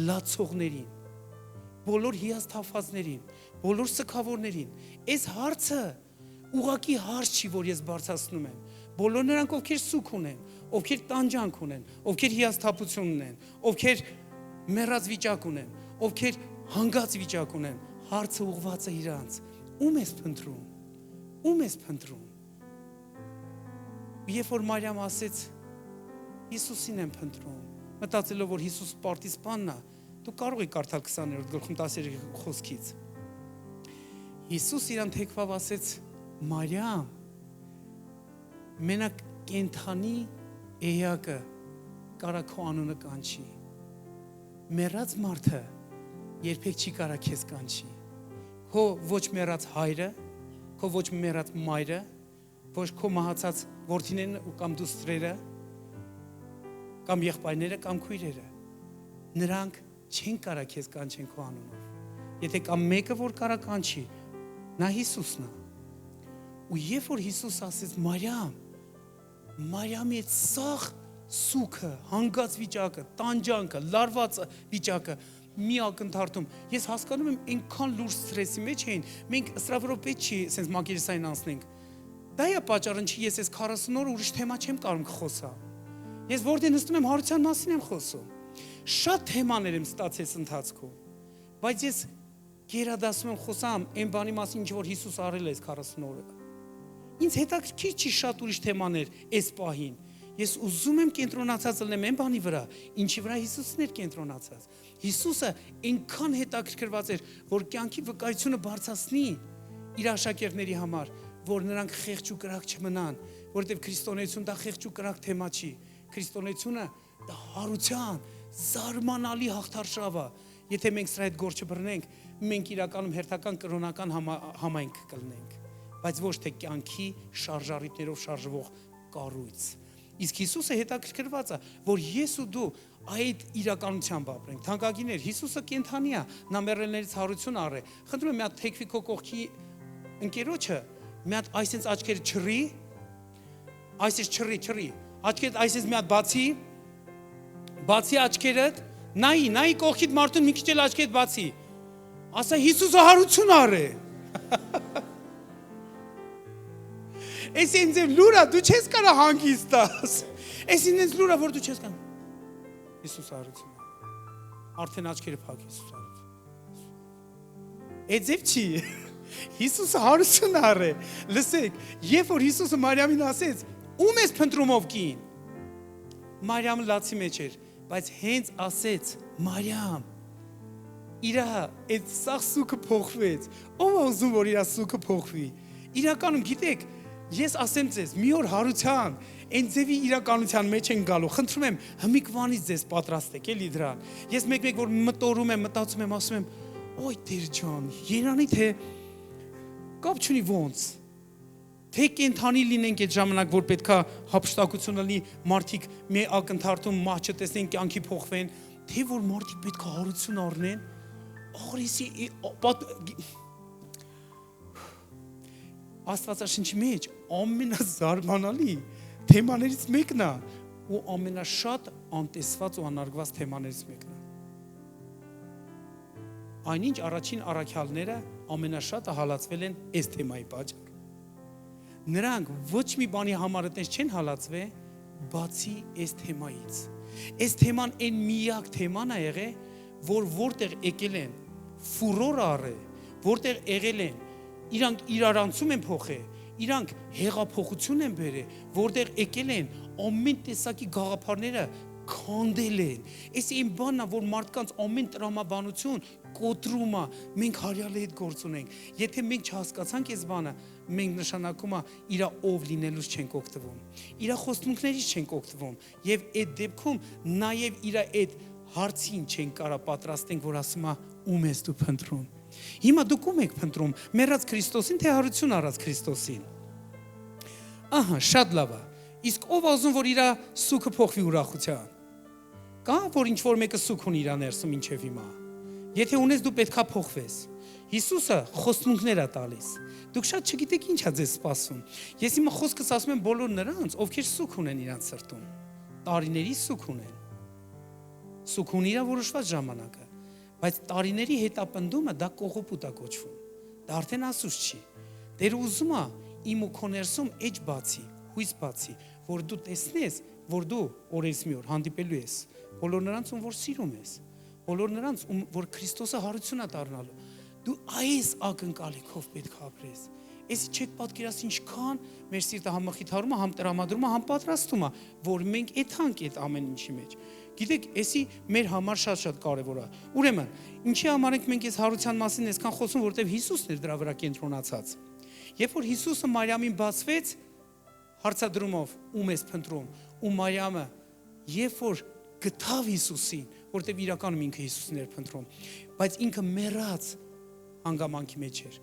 լացողներին, բոլոր հիասթափվածներին, բոլոր սքավորներին։ Այս հարցը ուղղակի հարց չի, որ ես բարձրացնում եմ։ Բոլոր նրանք, ովքեր սուք ունեն, ովքեր տանջանք ունեն, ովքեր հիասթափություն ունեն, ովքեր մեռած վիճակ ունեն, ովքեր հանգած վիճակ ունեն, հարցը ուղղված է իրանց։ Ում ես փնտրում։ Ում ես փնտրում։ Երբ որ Մարիամ ասեց, Հիսուսին եմ փնտրում, մտածելով, որ Հիսուս պարտիզպանն է, դու կարող եք կարդալ 20-րդ գլխում 13 խոսքից։ Հիսուս իրան թեքվավ ասեց, Մարիամ, մենակ կենդանի էակը կարա քո անունը կանչի։ Մեռած մարդը երբեք չի կարա քեզ կանչի։ Քո ոչ մեռած հայրը, քո ոչ մեռած մայրը, ոչ քո մահացած որդիներն կամ դուստրերը, կամ եղբայրները, կամ քույրերը։ Նրանք չեն կարա քեզ կանչեն քո անունով։ Եթե կամ մեկը որ կարա կանչի, նա Հիսուսն է։ Ու երբ որ Հիսուս ասեց Մարիամ, Մարիամի այդ սաղ սուքը, հանգած վիճակը, տանջանքը, լարված վիճակը մի ակնթարթում։ Ես հասկանում եմ այնքան լուրջ սթրեսի մեջ էին, մենք սրավորով պետք չի սենց մակերեսային անցնենք։ Դա է պատճառը, ինչի ես այս 40 օր ուրիշ թեմա չեմ կարող խոսալ։ Ես որտեղ նստում եմ հարության մասին եմ խոսում։ Շատ թեմաներ եմ ստացել ընթացքում, բայց ես գերադասում եմ խոսամ այն բանի մասին, ինչ որ Հիսուս արել է 40 օրը։ Ինձ հետաքրքիր չի շատ ուրիշ թեմաներ այս պահին։ Ես ուզում եմ կենտրոնացած լինեմ այն բանի վրա, ինչի վրա Հիսուսն էր կենտրոնացած։ Հիսուսը այնքան հետաքրքրված էր, որ կյանքի վկայությունը բարձրացնի իր աշակերտների համար, որ նրանք խեղճ ու կրակ չմնան, որովհետև քրիստոնեություն դա խեղճ ու կրակ թեմա չի։ Քրիստոնեությունը դա հարության զարմանալի հաղթարշավ է։ Եթե մենք սրա հետ գործ չբռնենք, մենք իրականում հերթական կրոնական համայնք կլինենք, բայց ոչ թե կյանքի շարժառիթներով շարժվող կառույց։ Իսկ Հիսուսը հետաքրքրված է, որ ես ու դու այդ իրականությամբ ապրենք։ Թանկագիններ, Հիսուսը կենդանի է, նա մեռելներից հարություն առ է։ Խնդրում եմ մի հատ թեքվի քո կողքի ընկերոջը, մի հատ այսպես աչքերը չռի, այսպես չռի, աչքերդ այսպես մի հատ բացի աչքերդ, նայի կողքիդ մարդուն մի քիչ էլ աչքերդ բացի։ Ասա Հիսուսը հարություն առ է։ Էս ինձ լուրա դու չես կարա հանգիստ տաս։ Էս ինձ լուրա որ դու չես կարող։ Հիսուս հարություն։ Արդեն աչքերը փակ Հիսուս հարություն։ Էձև չի։ Հիսուսը հարություն առ է։ Լսեք, երբ որ Հիսուսը Մարիամին ասեց, ում ես փնտրումով կին։ Մարիամը լացի մեջ էր, բայց հենց ասեց Մարիամ։ Իրա այդ սաղ սուքը փոխվեց։ Ով է ուզում որ իրա սուքը փոխվի։ Իրականում գիտեք, ես ասեմ ձեզ, մի օր հարության, այն ձևի իրականության մեջ են գալու։ Խնդրում եմ, հմիկվանից ձեզ պատրաստեք էլի դրան։ Ես մեկ-մեկ որ մտորում եմ, մտածում եմ, ասում եմ, օй Տեր ջան, երանի թե կապ չունի ոնց։ Թե կենթանի լինենք այդ ժամանակ, որ պետքա հափշտակություն լինի, մարդիկ մի ակնթարթում մահ չտեսնեն, կյանքի փոխվեն, թե որ մարդիկ պետքա հարություն առնեն, Աստվածաշնչի մեջ ամենազարմանալի թեմաներից մեկն է ու ամենաշատ անտեսված ու անարգված թեմաներից մեկն է։ Այնինչ առաջին առաքյալները ամենաշատը հալածվել են այս թեմայի պատճառով։ Նրանք ոչ մի բանի համար այդպես չեն հալածվել, բացի այս թեմայից։ Այս թեման այն միակ թեման է եղել, որ որտեղ եկել են ֆուրոր առը, որտեղ եղել են, իրանք իրարանցում են փոխել, իրանք հեղափոխություն են բերել, որտեղ եկել են ամեն տեսակի գաղափարները քանդել են։ Այս այն բանն է, որ մարդկանց ամեն տրամաբանություն կոտրում է, մենք հարյալի հետ գործ ունենք։ Եթե մենք չհասկացանք այս բանը, մենք նշանակում է իր ով լինելուց չենք օգտվում, իր խոստմունքներից չենք օգտվում, եւ այդ դեպքում նաեւ իր այդ հարցին չեն կարա պատրաստենք, որ ասում է ում ես դու փնտրում։ Հիմա դուք ում եք փնտրում, մեռած Քրիստոսին թե հարություն առած Քրիստոսին։ Ահա, շատ լավ է։ Իսկ ով ուզում որ իր սուքը փոխվի ուրախության։ Կա որ ինչ որ մեկը սուք ունի իր ներսում ինչև հիմա։ Եթե ունես դու պետքա փոխվես։ Հիսուսը խոստմունքներ է տալիս։ Դուք շատ չգիտեք ինչ է ձեզ սպասում։ Ես հիմա խոսքս ասում եմ բոլոր նրանց, ովքեր սուք ունեն իրանց սրտում։ Տարիների սուք ունեն։ Սուք ունի իր որոշված ժամանակը, բայց տարիների հետապնդումը դա կողոպուտ է կոչվում։ Դա արդեն ասուս չի։ Տերը ուզում է իմ ու քո ներսում էջ բացի, հույս բացի, որ դու տեսնես, որ դու օրես մի օր հանդիպելու ես բոլոր նրանց, ում որ սիրում ես, բոլոր նրանց, ում որ Քրիստոսը հարություն է դառնալու։ Դու այս ակնկալիքով պետք է ապրես։ Էսի չեք պատկերացնի ինչքան մեր սիրտը համ մխիթարում է, համ տրամադրում է, համ պատրաստում է, որ մենք էթանք այդ ամեն ինչի մեջ։ Գիտեք, էսի մեր համար շատ կարևոր է։ Ուրեմն, ինչի համար ենք մենք այս հարության մասին այսքան խոսում, որովհետև Հիսուսն էր դրա վրա կենտրոնացած։ Երբ որ Հիսուսը Մարիամին բացվեց հարցադրումով, ում ես փնտրում, ու Մարիամը, երբ որ գտավ Հիսուսին, որովհետև իրականում ինքը Հիսուսն էր փնտրում, բայց ինքը մեռած հանգամանքի մեջ էր։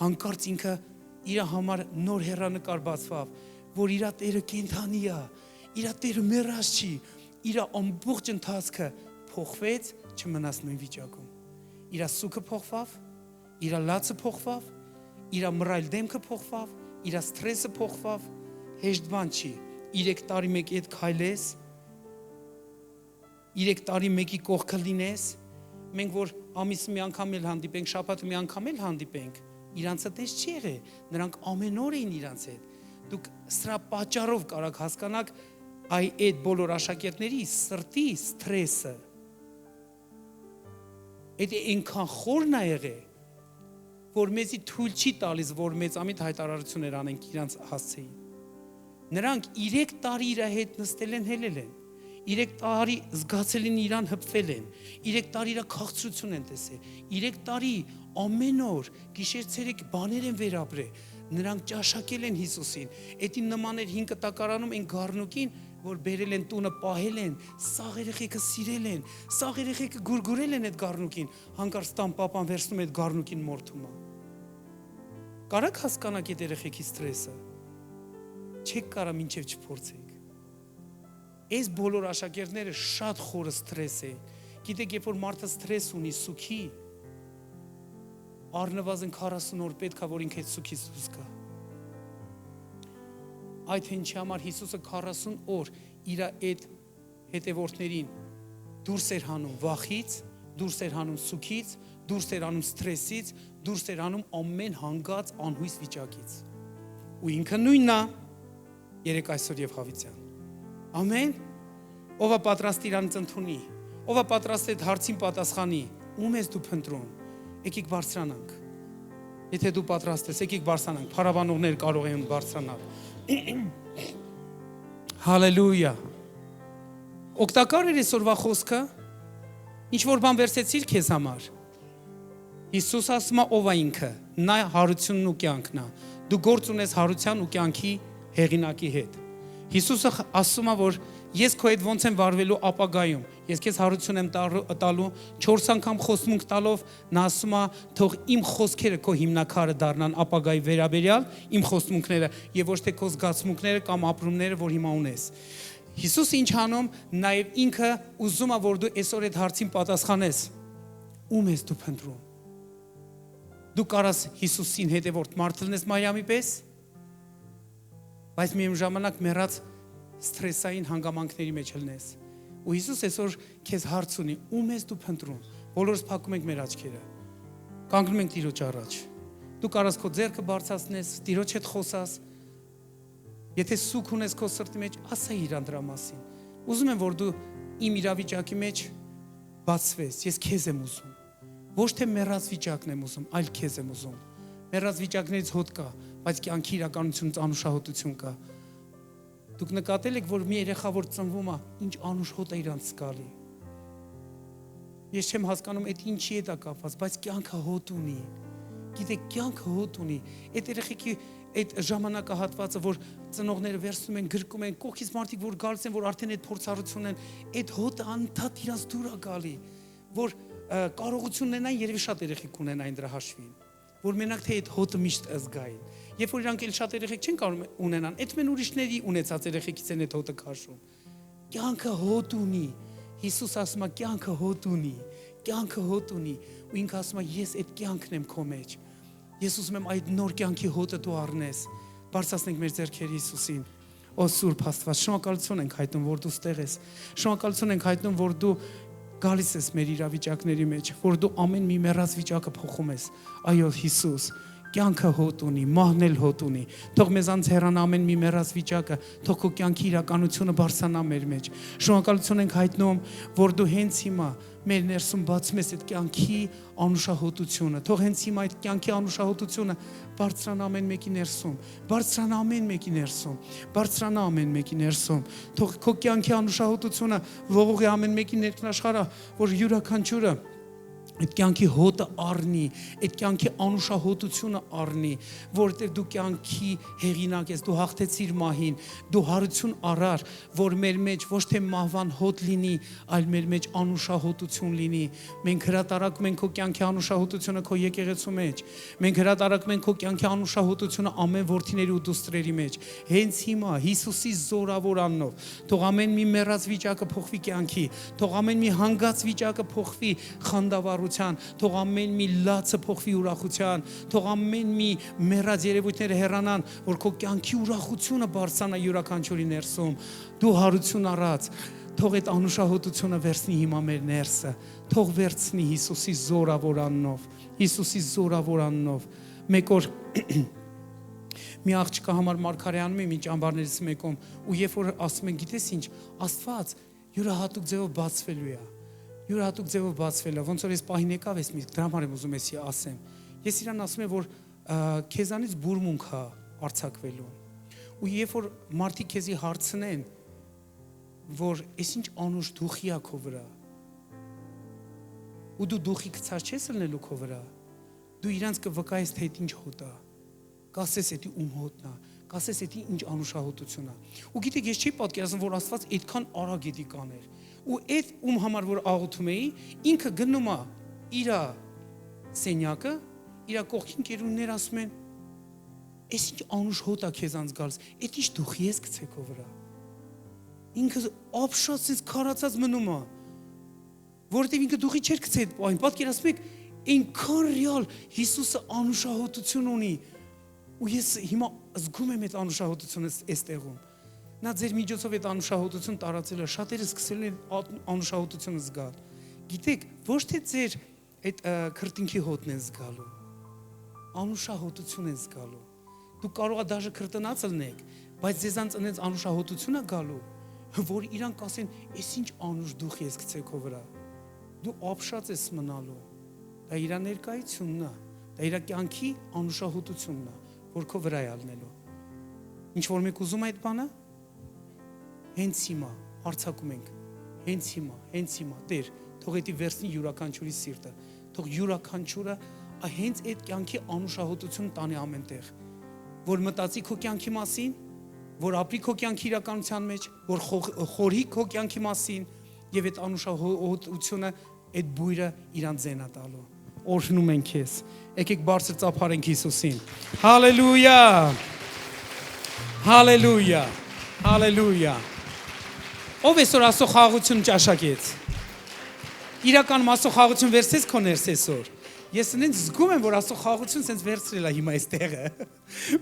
Հանկարծ ինքը իր համար նոր հեռանկար բացվավ, որ իր Տերը կենդանի է, իր Տերը մեռած չի, իր ամբողջ ընթացքը փոխվեց, չմնաց նույն վիճակում։ Իր սուքը փոխվավ, իր լացը փոխվավ, իր մռայլ դեմքը փոխվավ, իր սթրեսը փոխվավ, հեշտ բան չի։ 3 տարի մեկի հետ քայլես, 3 տարի մեկի կողքը լինես, մենք որ ամիսը մի անգամ էլ հանդիպենք, շաբաթը մի անգամ էլ հանդիպենք, իրանցը տես չի եղել, նրանք ամեն օր էին իրանց հետ։ Դուք սրա պատճառով կարաք հասկանաք այդ բոլոր աշակերտների սրտի սթրեսը։ Այդ այնքան խորն է եղել, որ մեզի թույլ չի տալիս, որ մեծամիտ հայտարարություններ անենք իրանց հասցեին։ Նրանք 3 տարի իր հետ նստել են, հելել են։ 3 տարի զգացել են իրան, հպվել են։ 3 տարի իր քաղցրություն են տեսել։ 3 տարի ամեն օր գիշեր-ցերեկ բաներ են վերապրել։ Նրանք ճաշակել են Հիսուսին։ Էդի նման էր 5 տակարանում այն գառնուկին, որ բերել են տունը, պահել են, սաղ երեխեքը սիրել են, սաղ երեխեքը գուրգուրել են այդ գառնուկին, հանկարծ տան պապան վերցնում է այդ գառնուկին մորթում է։ Կարաք հասկանաք այդ երեխեքի ստրեսը։ Չեք կարա մինչև չփորձեք։ Այս բոլոր աշակերտները շատ խորը ստրես են։ Գիտեք, երբ որ մարդը ստրես ունի, սուքի, առնվազն 40 օր պետք է, որ ինքը այդ սուքից դուրս գա։ Այդ ինչի համար Հիսուսը 40 օր իր այդ հետևորդներին դուրս էր հանում վախից, դուրս էր հանում սուքից, դուրս էր անում ստրեսից, դուրս էր անում ամեն հանգած անհույս վիճակից։ Ու ինքը նույնն է երեք այսօր եւ հավիտյան։ Ամեն։ Ով է պատրաստ իրանից ընդունի, ով է պատրաստ այդ հարցին պատասխանի, ում ես դու փնտրում։ Եկեք բարձրանանք։ Եթե դու պատրաստ ես, եկեք բարձրանանք։ Փառաբանողներ կարող են բարձրանալ։ Հալելույա։ Օգտակար էր այսօրվա խոսքը։ Ինչ որ բան վերցեցիր քեզ համար։ Հիսուս ասում է ով է ինքը, նա հարությունն ու կյանքն է։ Դու գործ ունես հարության ու կյանքի հեղինակի հետ։ Հիսուսը ասում է, որ ես քո հետ ոնց եմ վարվելու ապագայում։ Ես քեզ հարություն եմ տալու 4 անգամ խոսմունք տալով, նա ասում է, թող իմ խոսքերը քո հիմնակարը դառնան ապագայի վերաբերյալ, իմ խոսմունքները, եւ ոչ թե քո զգացմունքները կամ ապրումները, որ հիմա ունես։ Հիսուսը ինչ անում, նաեւ ինքը ուզում է, որ դու այսօր այդ հարցին պատասխանես։ Ում ես դու փնտրում։ Դու կարաս Հիսուսին հետևորդ մարդ լինես Մարիամի պես, բայց միաժամանակ մեռած ստրեսային հանգամանքների մեջ լինես։ Ու Հիսուս այսօր քեզ հարց ունի, ում ես դու փնտրում։ Բոլորս փակում ենք մեր աչքերը։ Կանգնում ենք Տիրոջ առաջ։ Դու կարաս քո ձեռքը բարձրացնես, Տիրոջ հետ խոսաս։ Եթե սուք ունես քո սրտի մեջ, ասա իրան դրա մասին։ Ուզում եմ, որ դու իմ իրավիճակի մեջ բացվես, ես քեզ եմ ուզում։ Ոչ թե մեռած վիճակն եմ ուզում, այլ քեզ եմ ուզում։ Մեռած վիճակներից հոտ կա, բայց կյանքի իրականությունից անուշահոտություն կա։ Դուք նկատել եք, որ մի երեխա որ ծնվում է, ինչ անուշհոտ է իրանց զգալի։ Ես չեմ հասկանում այդ ինչի է դա կապված, բայց կյանքը հոտ ունի։ Գիտեք, կյանքը հոտ ունի։ Այդ երեխեքի այդ ժամանակահատվածը, որ ծնողները վերցնում են, գրկում են, կողքից մարդիկ որ գալիս են, որ արդեն այդ փորձառությունն են, այդ հոտը անդադ իրանց դուր է գալի, որ կարողություն ունենան, երևի շատ երեխեք ունենային դրա հաշվին, որ մենակ թե այդ հոտը միշտ զգային։ Երբ որ իրանք էլ շատ երեխեք չեն կարող ունենան, այդ մեն ուրիշների ունեցած երեխեքից են այդ հոտը քաշում։ Կյանքը հոտ ունի։ Հիսուս ասում է կյանքը հոտ ունի, կյանքը հոտ ունի, ու ինքը ասում է ես այդ կյանքն եմ քո մեջ։ Ես ուզում եմ այդ նոր կյանքի հոտը դու առնես։ Բարձրացնենք մեր ձեռքերը Հիսուսին։ Օ Սուրբ Աստված, շնորհակալություն ենք հայտնում, որ դու ստեղ ես։ Շնորհակալություն ենք հայտնում, որ դու գալիս ես մեր իրավիճակների մեջ, որ դու ամեն մի մեռած վիճակը փոխում ես։ Այո, Հիսուս, կյանքը հոտ ունի, մահն էլ հոտ ունի։ Թող մեզանց հեռանա ամեն մի մեռած վիճակը, թող քո կյանքի իրականությունը բարձրանա մեր մեջ։ Շնորհակալություն ենք հայտնում, որ դու հենց հիմա մեր ներսում բացում ես այդ կյանքի անուշահոտությունը։ Թող հենց հիմա այդ կյանքի անուշահոտությունը բարձրանա ամեն մեկի ներսում, բարձրանա ամեն մեկի ներսում, բարձրանա ամեն մեկի ներսում։ Թող քո կյանքի անուշահոտությունը ողողի ամեն մեկի ներքնաշխարհը, որ յուրաքանչյուրը այդ կյանքի հոտը առնի, այդ կյանքի անուշահոտությունը առնի, որովհետև դու կյանքի հեղինակ ես, դու հաղթեցիր մահին, դու հարություն առար, որ մեր մեջ ոչ թե մահվան հոտ լինի, այլ մեր մեջ անուշահոտություն լինի։ Մենք հրատարակում ենք քո կյանքի անուշահոտությունը քո եկեղեցու մեջ։ Մենք հրատարակում ենք քո կյանքի անուշահոտությունը ամեն որդիների ու դուստրերի մեջ։ Հենց հիմա Հիսուսի զորավոր անունով թող ամեն մի մեռած վիճակը փոխվի կյանքի, թող ամեն մի հանգած վիճակը փոխվի խանդավառ թող ամեն մի լացը փոխվի ուրախության, թող ամեն մի մեռած երևույթները հեռանան, որ քո կյանքի ուրախությունը բարձրանա յուրաքանչյուրի ներսում։ Դու հարություն առած, թող այդ անուշահոտությունը վերցնի հիմա մեր ներսը, թող վերցնի Հիսուսի զորավոր անունով, Հիսուսի զորավոր անունով։ Մեկ օր մի աղջկա համար մարգարեանում եմ ինչ ամբարներից մեկում, ու երբ որ ասում են, գիտես ինչ, Աստված յուրահատուկ ձևով բացվելու է։ Յուրահատուկ ձևով բացվել է, ոնց որ ես պահին եկավ ես մի դրա համար եմ ուզում էսի ասեմ։ Ես իրան ասում եմ, որ քեզանից բուրմունք է արձակվելու։ Ու երբ որ մարդիկ քեզի հարցնեն, որ այս ինչ անուշ դուխի է քո վրա, ու դու դուխի գցած չես լնելու քո վրա, դու իրանց կվկայես, թե այդ ինչ հոտ է, կասես էդի ում հոտն է, կասես էդի ինչ անուշահոտություն է։ Ու գիտեք, ես չի պատկերացնում, որ Աստված այդքան արագ էդի կաներ։ Ու այդ ում համար որ աղոթում էի, ինքը գնում է իր սենյակը, իր կողքին կերուններ ասում են, «Էս ինչ անուշ հոտ է քեզանց գալիս, այդ ինչ դուխի ես գցե քո վրա»։ Ինքը ապշած քարացած մնում է, որովհետև ինքը դուխի չէր գցե այդ պահին։ Պատկերացնում եք, այնքան ռեալ Հիսուսը անուշահոտություն ունի, ու ես հիմա զգում եմ այդ անուշահոտությունը այստեղում։ Նա ձեր միջոցով այդ անուշահոտություն տարածել է, շատերը սկսել են անուշահոտությունը զգալ։ Գիտեք, ոչ թե ձեր այդ քրտինքի հոտն են զգալու, անուշահոտություն են զգալու։ Դու կարող ես դաժե քրտնած լինեք, բայց ձեզանց այնց անուշահոտություն է գալու, որ իրանք ասեն, «Էս ինչ անուշ դուխ ես գցե քո վրա»։ Դու ապշած ես մնալու։ Դա իր ներկայությունն է, դա իր կյանքի անուշահոտությունն է, որ քո վրա է ալնելու։ Ինչ որ մեկ ուզում այդ բանը, հենց հիմա հարցակում ենք, հենց հիմա, Տեր, թող էդի վերցնի յուրաքանչյուրի սիրտը, թող յուրաքանչյուրը հենց այդ կյանքի անուշահոտություն տանի ամենտեղ, որ մտածի քո կյանքի մասին, որ ապրի քո կյանքի իրականության մեջ, որ խորհի քո կյանքի մասին, եւ այդ անուշահոտությունը, այդ բույրը իրան ձենա տալու։ Օրհնում ենք քեզ։ Եկեք բարձր ծափարենք Հիսուսին։ Հալելույա։ Հալելույա։ Հալելույա։ Ով այսօր Աստծո խաղաղություն ճաշակեց։ Իրական Աստծո խաղաղություն վերցես քո ներս այսօր։ Ես ինձ զգում եմ, որ Աստծո խաղաղություն sense վերցրել է հիմա այստեղը,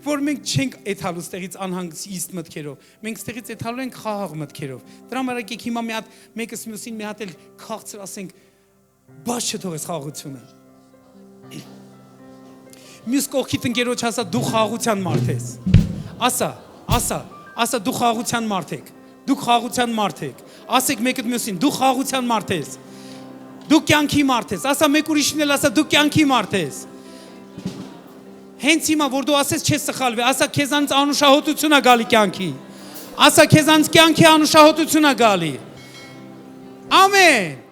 որ մենք չենք էթալու ստեղից անհանգիստ մտքերով, մենք ստեղից էթալու ենք խաղաղ մտքերով։ Դրա համար եկեք հիմա մի հատ մեկս մյուսին մի հատ էլ քաղցր ասենք, բաց չթողես խաղաղությունը։ Մյուս կողքիդ ընկերոջ ասա դու խաղաղության մարդ ես։ Ասա դու խաղաղության մարդ ես։ Դուք խաղաղության մարդ եք։ Ասեք մեկը մյուսին, դու խաղաղության մարդ ես։ Դու կյանքի մարդ ես։ Ասա մեկ ուրիշին էլ ասա դու կյանքի մարդ ես։ Հենց հիմա որ դու ասես չես սխալվի, ասա քեզանց անուշահոտություն է գալի կյանքի։ Ասա քեզանց կյանքի անուշահոտություն է գալի։ Ամեն։